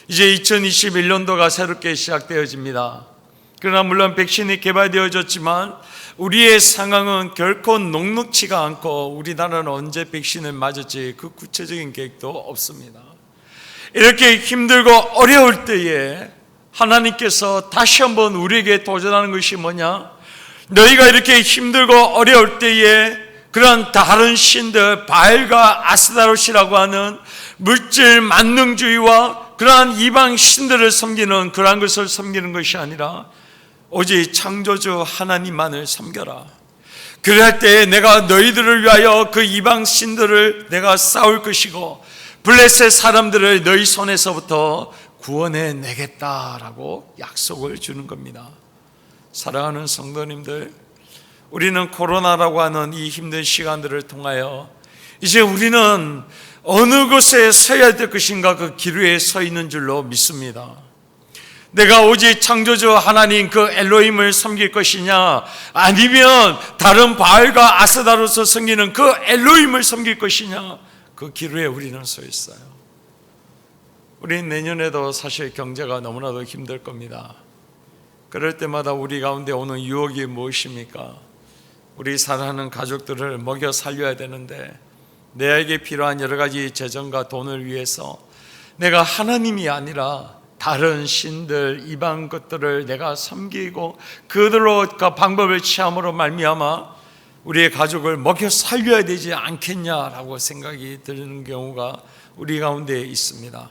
이제 2021년도가 새롭게 시작되어집니다. 그러나 물론 백신이 개발되어졌지만 우리의 상황은 결코 녹록지가 않고 우리나라는 언제 백신을 맞을지 그 구체적인 계획도 없습니다. 이렇게 힘들고 어려울 때에 하나님께서 다시 한번 우리에게 도전하는 것이 뭐냐? 너희가 이렇게 힘들고 어려울 때에 그런 다른 신들 바알과 아스타롯이라고 하는 물질 만능주의와 그러한 이방 신들을 섬기는 그러한 것을 섬기는 것이 아니라 오직 창조주 하나님만을 섬겨라. 그럴 때 내가 너희들을 위하여 그 이방 신들을 내가 싸울 것이고 블레셋 사람들을 너희 손에서부터 구원해 내겠다라고 약속을 주는 겁니다. 사랑하는 성도님들, 우리는 코로나라고 하는 이 힘든 시간들을 통하여 이제 우리는 어느 곳에 서야 될 것인가 그 기로에 서 있는 줄로 믿습니다. 내가 오직 창조주 하나님 그 엘로힘을 섬길 것이냐, 아니면 다른 바알과 아스다롯을 섬기는 그 엘로힘을 섬길 것이냐, 그 기로에 우리는 서 있어요. 우리 내년에도 사실 경제가 너무나도 힘들 겁니다. 그럴 때마다 우리 가운데 오는 유혹이 무엇입니까? 우리 사랑하는 가족들을 먹여 살려야 되는데 내게 필요한 여러 가지 재정과 돈을 위해서 내가 하나님이 아니라 다른 신들, 이방 것들을 내가 섬기고 그들로 그 방법을 취함으로 말미암아 우리의 가족을 먹여 살려야 되지 않겠냐라고 생각이 드는 경우가 우리 가운데 있습니다.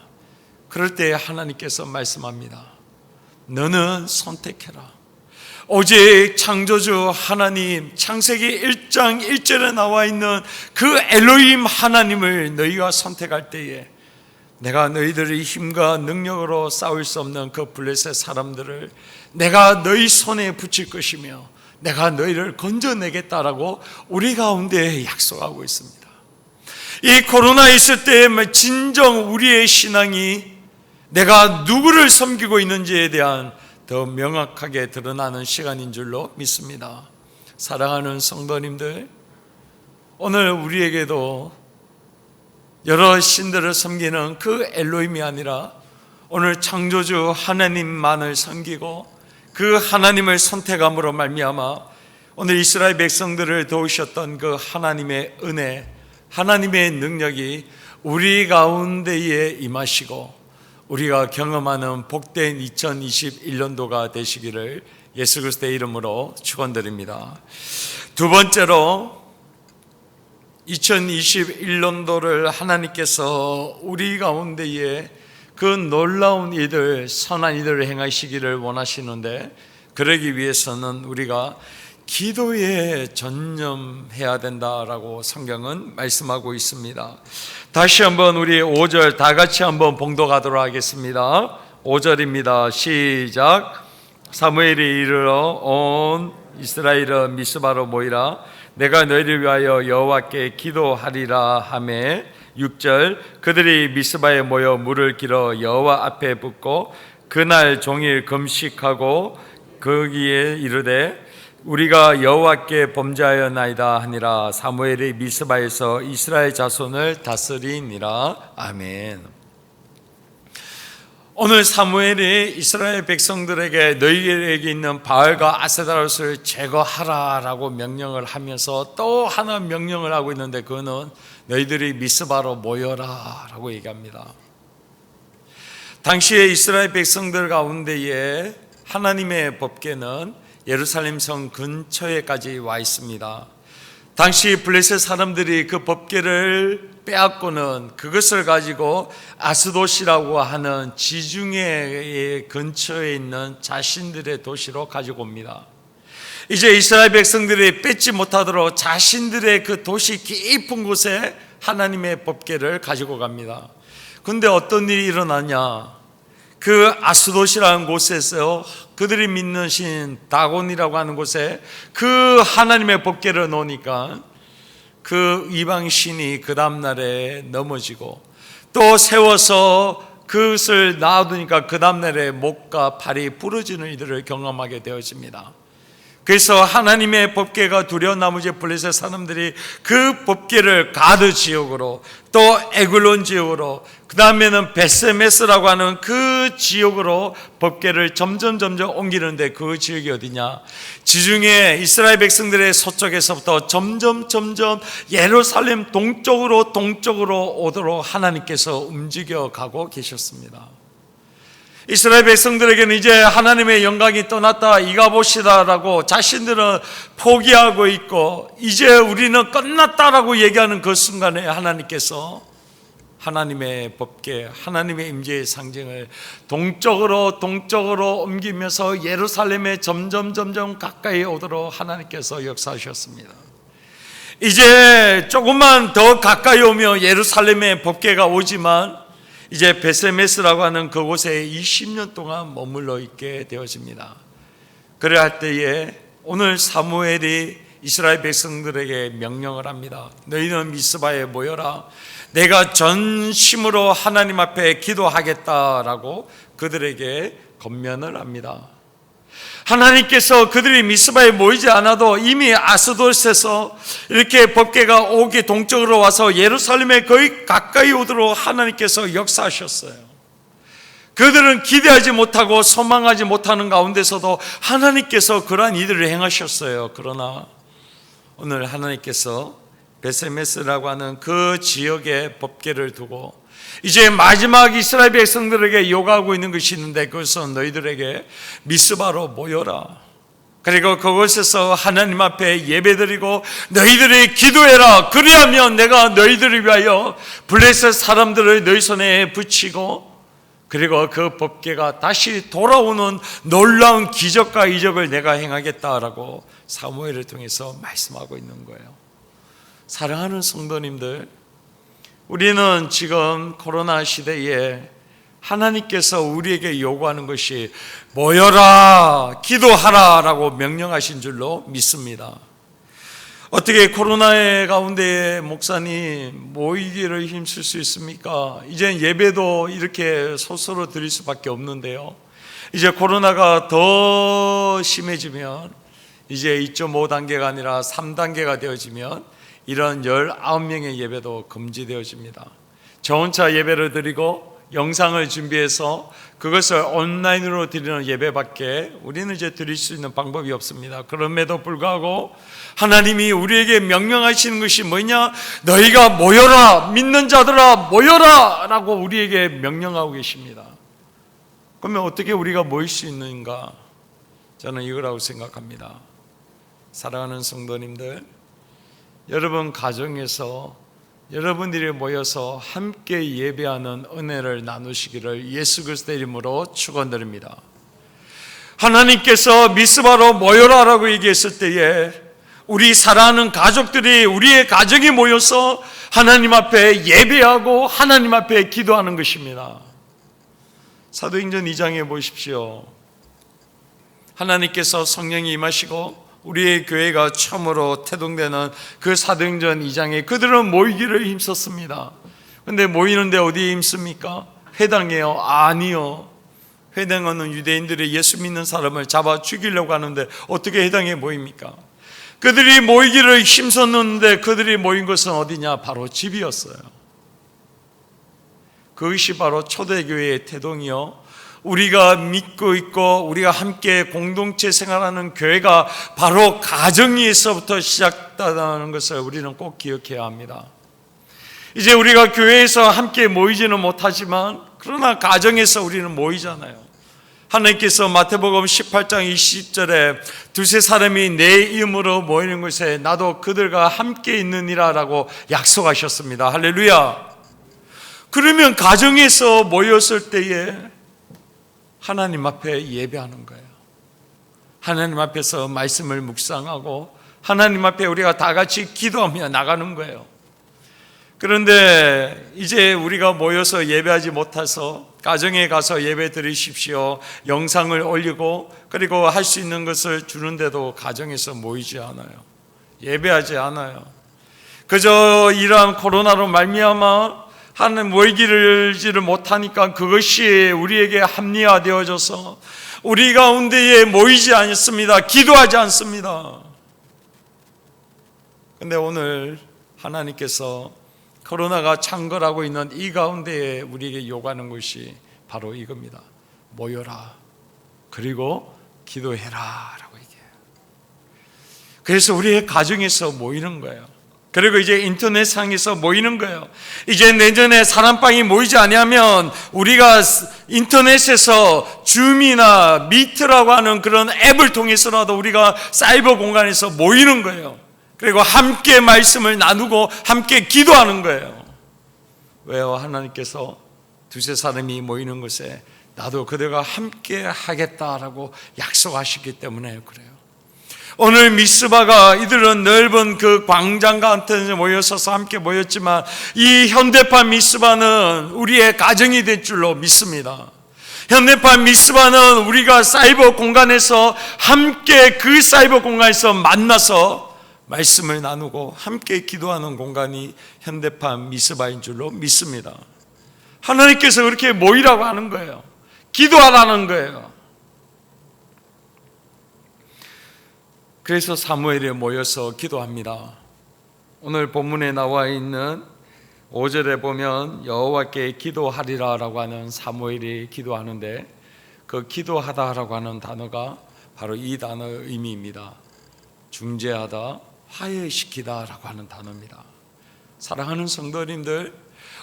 그럴 때 하나님께서 말씀합니다. 너는 선택해라. 오직 창조주 하나님, 창세기 1장 1절에 나와 있는 그 엘로힘 하나님을 너희가 선택할 때에 내가 너희들의 힘과 능력으로 싸울 수 없는 그 블레셋 사람들을 내가 너희 손에 붙일 것이며 내가 너희를 건져내겠다라고 우리 가운데 약속하고 있습니다. 이 코로나 있을 때 진정 우리의 신앙이 내가 누구를 섬기고 있는지에 대한 더 명확하게 드러나는 시간인 줄로 믿습니다. 사랑하는 성도님들, 오늘 우리에게도 여러 신들을 섬기는 그 엘로힘이 아니라 오늘 창조주 하나님만을 섬기고 그 하나님을 선택함으로 말미암아 오늘 이스라엘 백성들을 도우셨던 그 하나님의 은혜, 하나님의 능력이 우리 가운데에 임하시고 우리가 경험하는 복된 2021년도가 되시기를 예수 그리스도의 이름으로 축원드립니다. 두 번째로 2021년도를 하나님께서 우리 가운데에 그 놀라운 일들, 선한 일들을 행하시기를 원하시는데 그러기 위해서는 우리가 기도에 전념해야 된다라고 성경은 말씀하고 있습니다. 다시 한번 우리 5절 다 같이 한번 봉독하도록 하겠습니다. 5절입니다. 시작. 사무엘이 이르러 온 이스라엘은 미스바로 모이라 내가 너희를 위하여 여호와께 기도하리라 하매 6절 그들이 미스바에 모여 물을 길어 여호와 앞에 붓고 그날 종일 금식하고 거기에 이르되 우리가 여호와께 범죄하였나이다 하니라. 사무엘이 미스바에서 이스라엘 자손을 다스리니라. 아멘. 오늘 사무엘이 이스라엘 백성들에게 너희에게 있는 바알과 아세다롯을 제거하라라고 명령을 하면서 또 하나 명령을 하고 있는데, 그거는 너희들이 미스바로 모여라라고 얘기합니다. 당시에 이스라엘 백성들 가운데에 하나님의 법궤는 예루살렘 성 근처에까지 와 있습니다. 당시 블레셋 사람들이 그 법궤를 빼앗고는 그것을 가지고 아스돗이라고 하는 지중해 근처에 있는 자신들의 도시로 가지고 옵니다. 이제 이스라엘 백성들이 뺏지 못하도록 자신들의 그 도시 깊은 곳에 하나님의 법궤를 가지고 갑니다. 그런데 어떤 일이 일어나냐? 그 아스돗이라는 곳에서 그들이 믿는 신 다곤이라고 하는 곳에 그 하나님의 법궤를 놓으니까 그 이방 신이 그 다음날에 넘어지고, 또 세워서 그것을 놔두니까 그 다음날에 목과 팔이 부러지는 일들을 경험하게 되어집니다. 그래서 하나님의 법궤가 두려워 나머지 블레셋 사람들이 그 법궤를 가드 지역으로, 또 에글론 지역으로, 그 다음에는 베세메스라고 하는 그 지역으로 법궤를 점점 옮기는데, 그 지역이 어디냐? 지중해 이스라엘 백성들의 서쪽에서부터 점점 예루살렘 동쪽으로 오도록 하나님께서 움직여가고 계셨습니다. 이스라엘 백성들에게는 이제 하나님의 영광이 떠났다, 이가봇이다라고 자신들은 포기하고 있고, 이제 우리는 끝났다라고 얘기하는 그 순간에 하나님께서 하나님의 법궤, 하나님의 임재의 상징을 동쪽으로 옮기면서 예루살렘에 점점 가까이 오도록 하나님께서 역사하셨습니다. 이제 조금만 더 가까이 오면 예루살렘의 법궤가 오지만, 이제 베세메스라고 하는 그곳에 20년 동안 머물러 있게 되어집니다. 그래야 할 때에 오늘 사무엘이 이스라엘 백성들에게 명령을 합니다. 너희는 미스바에 모여라. 내가 전심으로 하나님 앞에 기도하겠다라고 그들에게 권면을 합니다. 하나님께서 그들이 미스바에 모이지 않아도 이미 아스돗에서 이렇게 법궤가 오기 동쪽으로 와서 예루살렘에 거의 가까이 오도록 하나님께서 역사하셨어요. 그들은 기대하지 못하고 소망하지 못하는 가운데서도 하나님께서 그러한 일들을 행하셨어요. 그러나 오늘 하나님께서 베세메스라고 하는 그 지역에 법궤를 두고 이제 마지막 이스라엘 백성들에게 요구하고 있는 것이 있는데, 그것은 너희들에게 미스바로 모여라. 그리고 그곳에서 하나님 앞에 예배드리고 너희들이 기도해라. 그리하면 내가 너희들을 위하여 블레셋 사람들을 너희 손에 붙이고, 그리고 그 법궤가 다시 돌아오는 놀라운 기적과 이적을 내가 행하겠다라고 사무엘을 통해서 말씀하고 있는 거예요. 사랑하는 성도님들, 우리는 지금 코로나 시대에 하나님께서 우리에게 요구하는 것이 모여라, 기도하라 라고 명령하신 줄로 믿습니다. 어떻게 코로나의 가운데 목사님 모이기를 힘쓸 수 있습니까? 이제 예배도 이렇게 소수로 드릴 수밖에 없는데요, 이제 코로나가 더 심해지면, 이제 2.5단계가 아니라 3단계가 되어지면 이런 19명의 예배도 금지되어집니다. 저 혼자 예배를 드리고 영상을 준비해서 그것을 온라인으로 드리는 예배밖에 우리는 이제 드릴 수 있는 방법이 없습니다. 그럼에도 불구하고 하나님이 우리에게 명령하시는 것이 뭐냐? 너희가 모여라, 믿는 자들아 모여라 라고 우리에게 명령하고 계십니다. 그러면 어떻게 우리가 모일 수 있는가? 저는 이거라고 생각합니다. 사랑하는 성도님들, 여러분 가정에서 여러분들이 모여서 함께 예배하는 은혜를 나누시기를 예수 그리스도의 이름으로 축원드립니다. 하나님께서 미스바로 모여라라고 얘기했을 때에 우리 사랑하는 가족들이, 우리의 가정이 모여서 하나님 앞에 예배하고 하나님 앞에 기도하는 것입니다. 사도행전 2장에 보십시오. 하나님께서 성령이 임하시고 우리의 교회가 처음으로 태동되는 그 사도행전 2장에 그들은 모이기를 힘썼습니다. 그런데 모이는데 어디에 힘씁니까? 회당이에요? 아니요. 회당은 유대인들이 예수 믿는 사람을 잡아 죽이려고 하는데 어떻게 회당에 모입니까? 그들이 모이기를 힘썼는데 그들이 모인 것은 어디냐? 바로 집이었어요. 그것이 바로 초대교회의 태동이요, 우리가 믿고 있고 우리가 함께 공동체 생활하는 교회가 바로 가정에서부터 시작된다는 것을 우리는 꼭 기억해야 합니다. 이제 우리가 교회에서 함께 모이지는 못하지만 그러나 가정에서 우리는 모이잖아요. 하나님께서 마태복음 18장 20절에 두세 사람이 내 이름으로 모이는 곳에 나도 그들과 함께 있느니라 라고 약속하셨습니다. 할렐루야. 그러면 가정에서 모였을 때에 하나님 앞에 예배하는 거예요. 하나님 앞에서 말씀을 묵상하고 하나님 앞에 우리가 다 같이 기도하며 나가는 거예요. 그런데 이제 우리가 모여서 예배하지 못해서 가정에 가서 예배 드리십시오, 영상을 올리고 그리고 할 수 있는 것을 주는데도 가정에서 모이지 않아요. 예배하지 않아요. 그저 이러한 코로나로 말미암아 하는 모이기를 못하니까 그것이 우리에게 합리화되어져서 우리 가운데에 모이지 않습니다. 기도하지 않습니다. 그런데 오늘 하나님께서 코로나가 창궐하고 있는 이 가운데에 우리에게 요구하는 것이 바로 이겁니다. 모여라. 그리고 기도해라 라고 얘기해요. 그래서 우리의 가정에서 모이는 거예요. 그리고 이제 인터넷상에서 모이는 거예요. 이제 내년에 사람방이 모이지 않으면 우리가 인터넷에서 줌이나 미트라고 하는 그런 앱을 통해서라도 우리가 사이버 공간에서 모이는 거예요. 그리고 함께 말씀을 나누고 함께 기도하는 거예요. 왜요? 하나님께서 두세 사람이 모이는 곳에 나도 그들과 함께 하겠다라고 약속하셨기 때문에 그래요. 오늘 미스바가 이들은 넓은 그 광장 같은 데 모여서서 함께 모였지만 이 현대판 미스바는 우리의 가정이 될 줄로 믿습니다. 현대판 미스바는 우리가 사이버 공간에서 함께 그 사이버 공간에서 만나서 말씀을 나누고 함께 기도하는 공간이 현대판 미스바인 줄로 믿습니다. 하나님께서 그렇게 모이라고 하는 거예요. 기도하라는 거예요. 그래서 사무엘에 모여서 기도합니다. 오늘 본문에 나와 있는 5절에 보면 여호와께 기도하리라 라고 하는 사무엘이 기도하는데 그 기도하다라고 하는 단어가 바로 이 단어의 의미입니다. 중재하다, 화해시키다 라고 하는 단어입니다. 사랑하는 성도님들,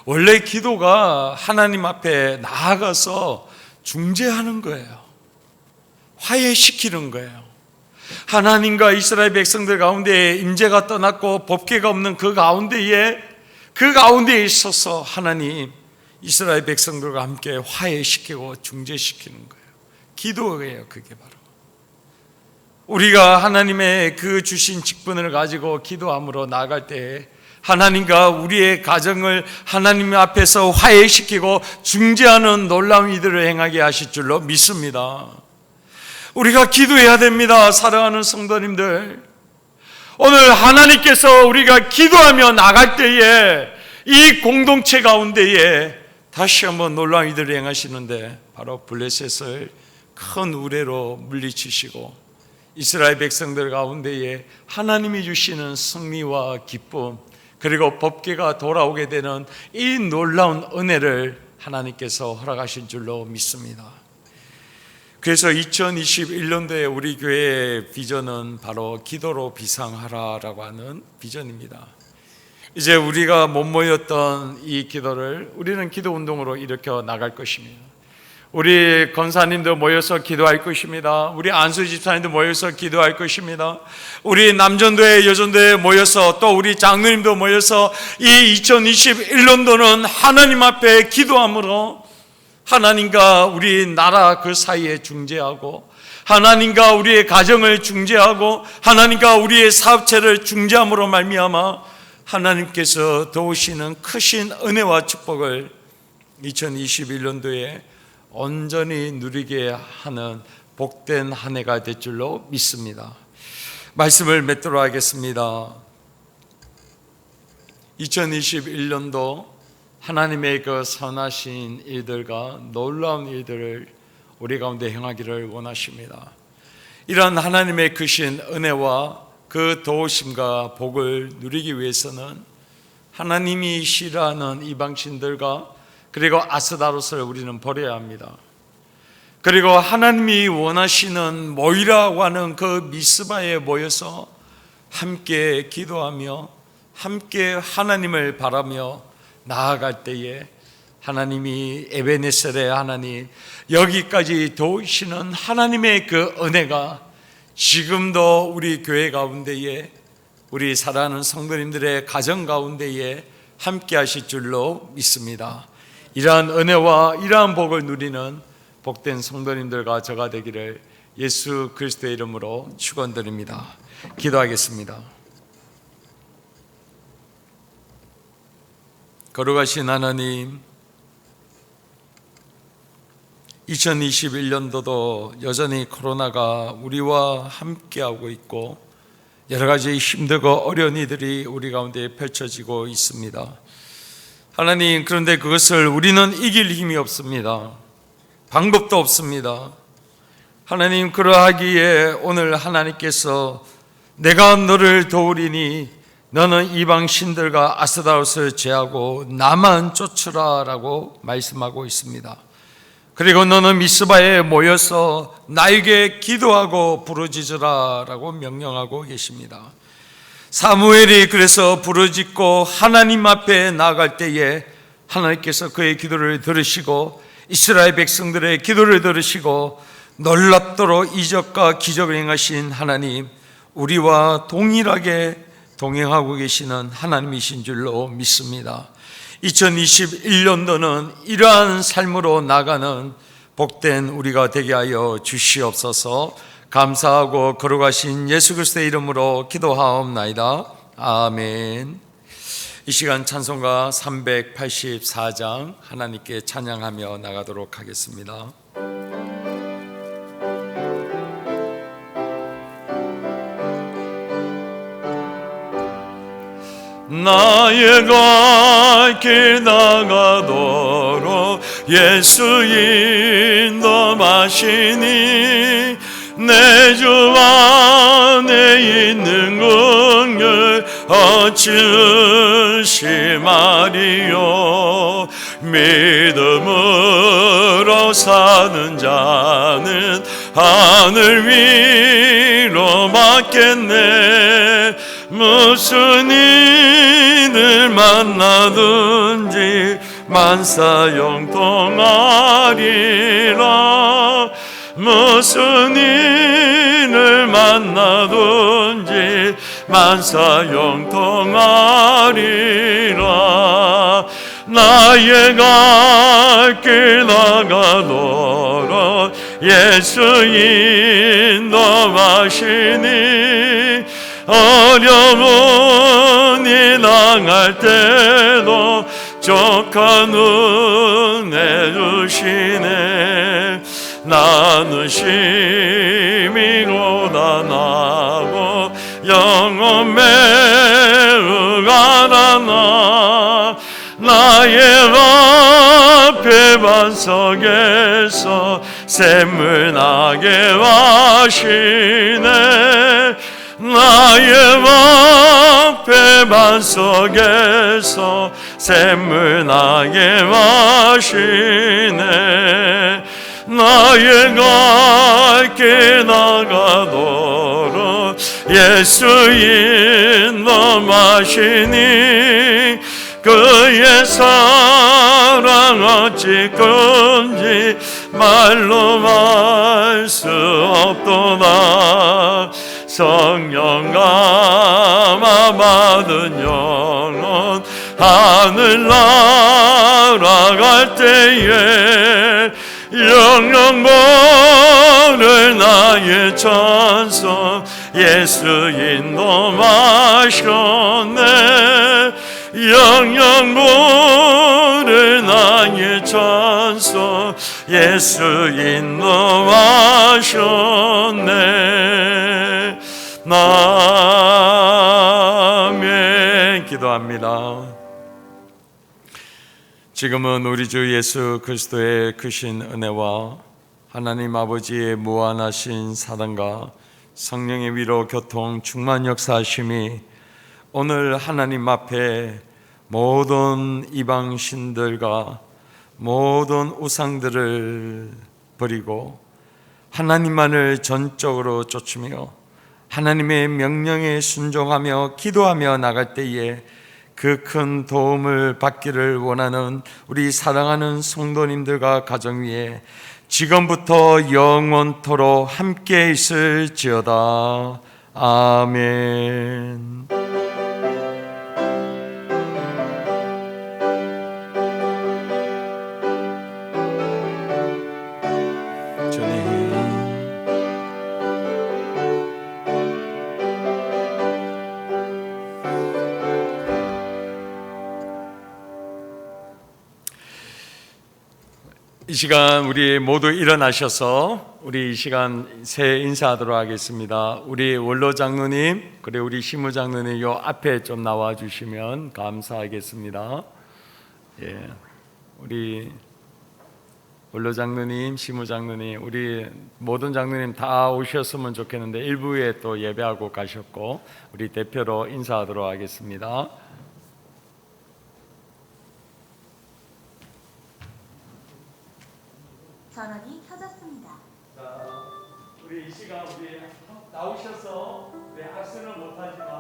원래 기도가 하나님 앞에 나아가서 중재하는 거예요. 화해시키는 거예요. 하나님과 이스라엘 백성들 가운데 임재가 떠났고 법궤가 없는 그 가운데에 있어서 하나님 이스라엘 백성들과 함께 화해시키고 중재시키는 거예요. 기도예요. 그게 바로 우리가 하나님의 그 주신 직분을 가지고 기도함으로 나아갈 때 하나님과 우리의 가정을 하나님 앞에서 화해시키고 중재하는 놀라운 일들을 행하게 하실 줄로 믿습니다. 우리가 기도해야 됩니다. 사랑하는 성도님들, 오늘 하나님께서 우리가 기도하며 나갈 때에 이 공동체 가운데에 다시 한번 놀라운 일들을 행하시는데 바로 블레셋을 큰 우레로 물리치시고 이스라엘 백성들 가운데에 하나님이 주시는 승리와 기쁨 그리고 법궤가 돌아오게 되는 이 놀라운 은혜를 하나님께서 허락하신 줄로 믿습니다. 그래서 2021년도에 우리 교회의 비전은 바로 기도로 비상하라라고 하는 비전입니다. 이제 우리가 못 모였던 이 기도를 우리는 기도 운동으로 일으켜 나갈 것입니다. 우리 권사님도 모여서 기도할 것입니다. 우리 안수 집사님도 모여서 기도할 것입니다. 우리 남전도회 여전도회 모여서 또 우리 장로님도 모여서 이 2021년도는 하나님 앞에 기도함으로 하나님과 우리 나라 그 사이에 중재하고 하나님과 우리의 가정을 중재하고 하나님과 우리의 사업체를 중재함으로 말미암아 하나님께서 도우시는 크신 은혜와 축복을 2021년도에 온전히 누리게 하는 복된 한 해가 될 줄로 믿습니다. 말씀을 맺도록 하겠습니다. 2021년도 하나님의 그 선하신 일들과 놀라운 일들을 우리 가운데 행하기를 원하십니다. 이러한 하나님의 크신 은혜와 그 도우심과 복을 누리기 위해서는 하나님이 싫어하는 이방신들과 그리고 아스다롯을 우리는 버려야 합니다. 그리고 하나님이 원하시는 모이라고 하는 그 미스바에 모여서 함께 기도하며 함께 하나님을 바라며 나아갈 때에 하나님이 에베네셀의 하나님, 여기까지 도우시는 하나님의 그 은혜가 지금도 우리 교회 가운데에, 우리 사랑하는 성도님들의 가정 가운데에 함께 하실 줄로 믿습니다. 이러한 은혜와 이러한 복을 누리는 복된 성도님들과 저가 되기를 예수 그리스도의 이름으로 축원드립니다. 기도하겠습니다. 거룩하신 하나님, 2021년도도 여전히 코로나가 우리와 함께하고 있고 여러 가지 힘들고 어려운 일들이 우리 가운데 펼쳐지고 있습니다. 하나님, 그런데 그것을 우리는 이길 힘이 없습니다. 방법도 없습니다. 하나님, 그러하기에 오늘 하나님께서 내가 너를 도우리니 너는 이방 신들과 아스다롯을 제하고 나만 쫓으라 라고 말씀하고 있습니다. 그리고 너는 미스바에 모여서 나에게 기도하고 부르짖으라 라고 명령하고 계십니다. 사무엘이 그래서 부르짖고 하나님 앞에 나아갈 때에 하나님께서 그의 기도를 들으시고 이스라엘 백성들의 기도를 들으시고 놀랍도록 이적과 기적을 행하신 하나님, 우리와 동일하게 동행하고 계시는 하나님이신 줄로 믿습니다. 2021년도는 이러한 삶으로 나가는 복된 우리가 되게 하여 주시옵소서. 감사하고 거룩하신 예수 그리스도의 이름으로 기도하옵나이다. 아멘. 이 시간 찬송가 384장 하나님께 찬양하며 나가도록 하겠습니다. 나의 갈 길 나가도록 예수 인도하시니 내 주 안에 있는 긍휼 주시마리요. 믿음으로 사는 자는 하늘 위로 맡겠네. 무슨 일을 만나든지 만사형통하리라. 무슨 일을 만나든지 만사형통하리라. 나의 갈 길 나가도록 예수 인도하시니 어려운 일 당할 때도 족한 은혜 주시네. 나는 심히 고단하고 영혼 매우 가난하. 나의 앞에 반석에서 샘물 나게 하시네. 나의 앞에 반석에서 샘물 나게 하시네. 나의 갈 길 나가도록 예수 인도하시니 그의 사랑 어찌 큰지 말로 말 수 없도다. 성령 감화 받은 영혼 하늘 날아갈 때에 영영 모를 나의 찬송 예수 인도하셨네. 영영 모를 나의 찬송 예수 인도하셨네. 아멘. 기도합니다. 지금은 우리 주 예수 그리스도의 크신 은혜와 하나님 아버지의 무한하신 사랑과 성령의 위로 교통 충만 역사하심이 오늘 하나님 앞에 모든 이방신들과 모든 우상들을 버리고 하나님만을 전적으로 쫓으며 하나님의 명령에 순종하며 기도하며 나갈 때에 그 큰 도움을 받기를 원하는 우리 사랑하는 성도님들과 가정 위에 지금부터 영원토록 함께 있을지어다. 아멘. 이 시간 우리 모두 일어나셔서 우리 이 시간 새 인사하도록 하겠습니다. 우리 원로 장로님 그리고 우리 시무 장로님 요 앞에 좀 나와 주시면 감사하겠습니다. 예, 우리 원로 장로님, 시무 장로님, 우리 모든 장로님 다 오셨으면 좋겠는데 일부에 또 예배하고 가셨고 우리 대표로 인사하도록 하겠습니다. 전원이 켜졌습니다. 자, 우리 이 시간 우리 나오셔서 우리 악수는 못하지만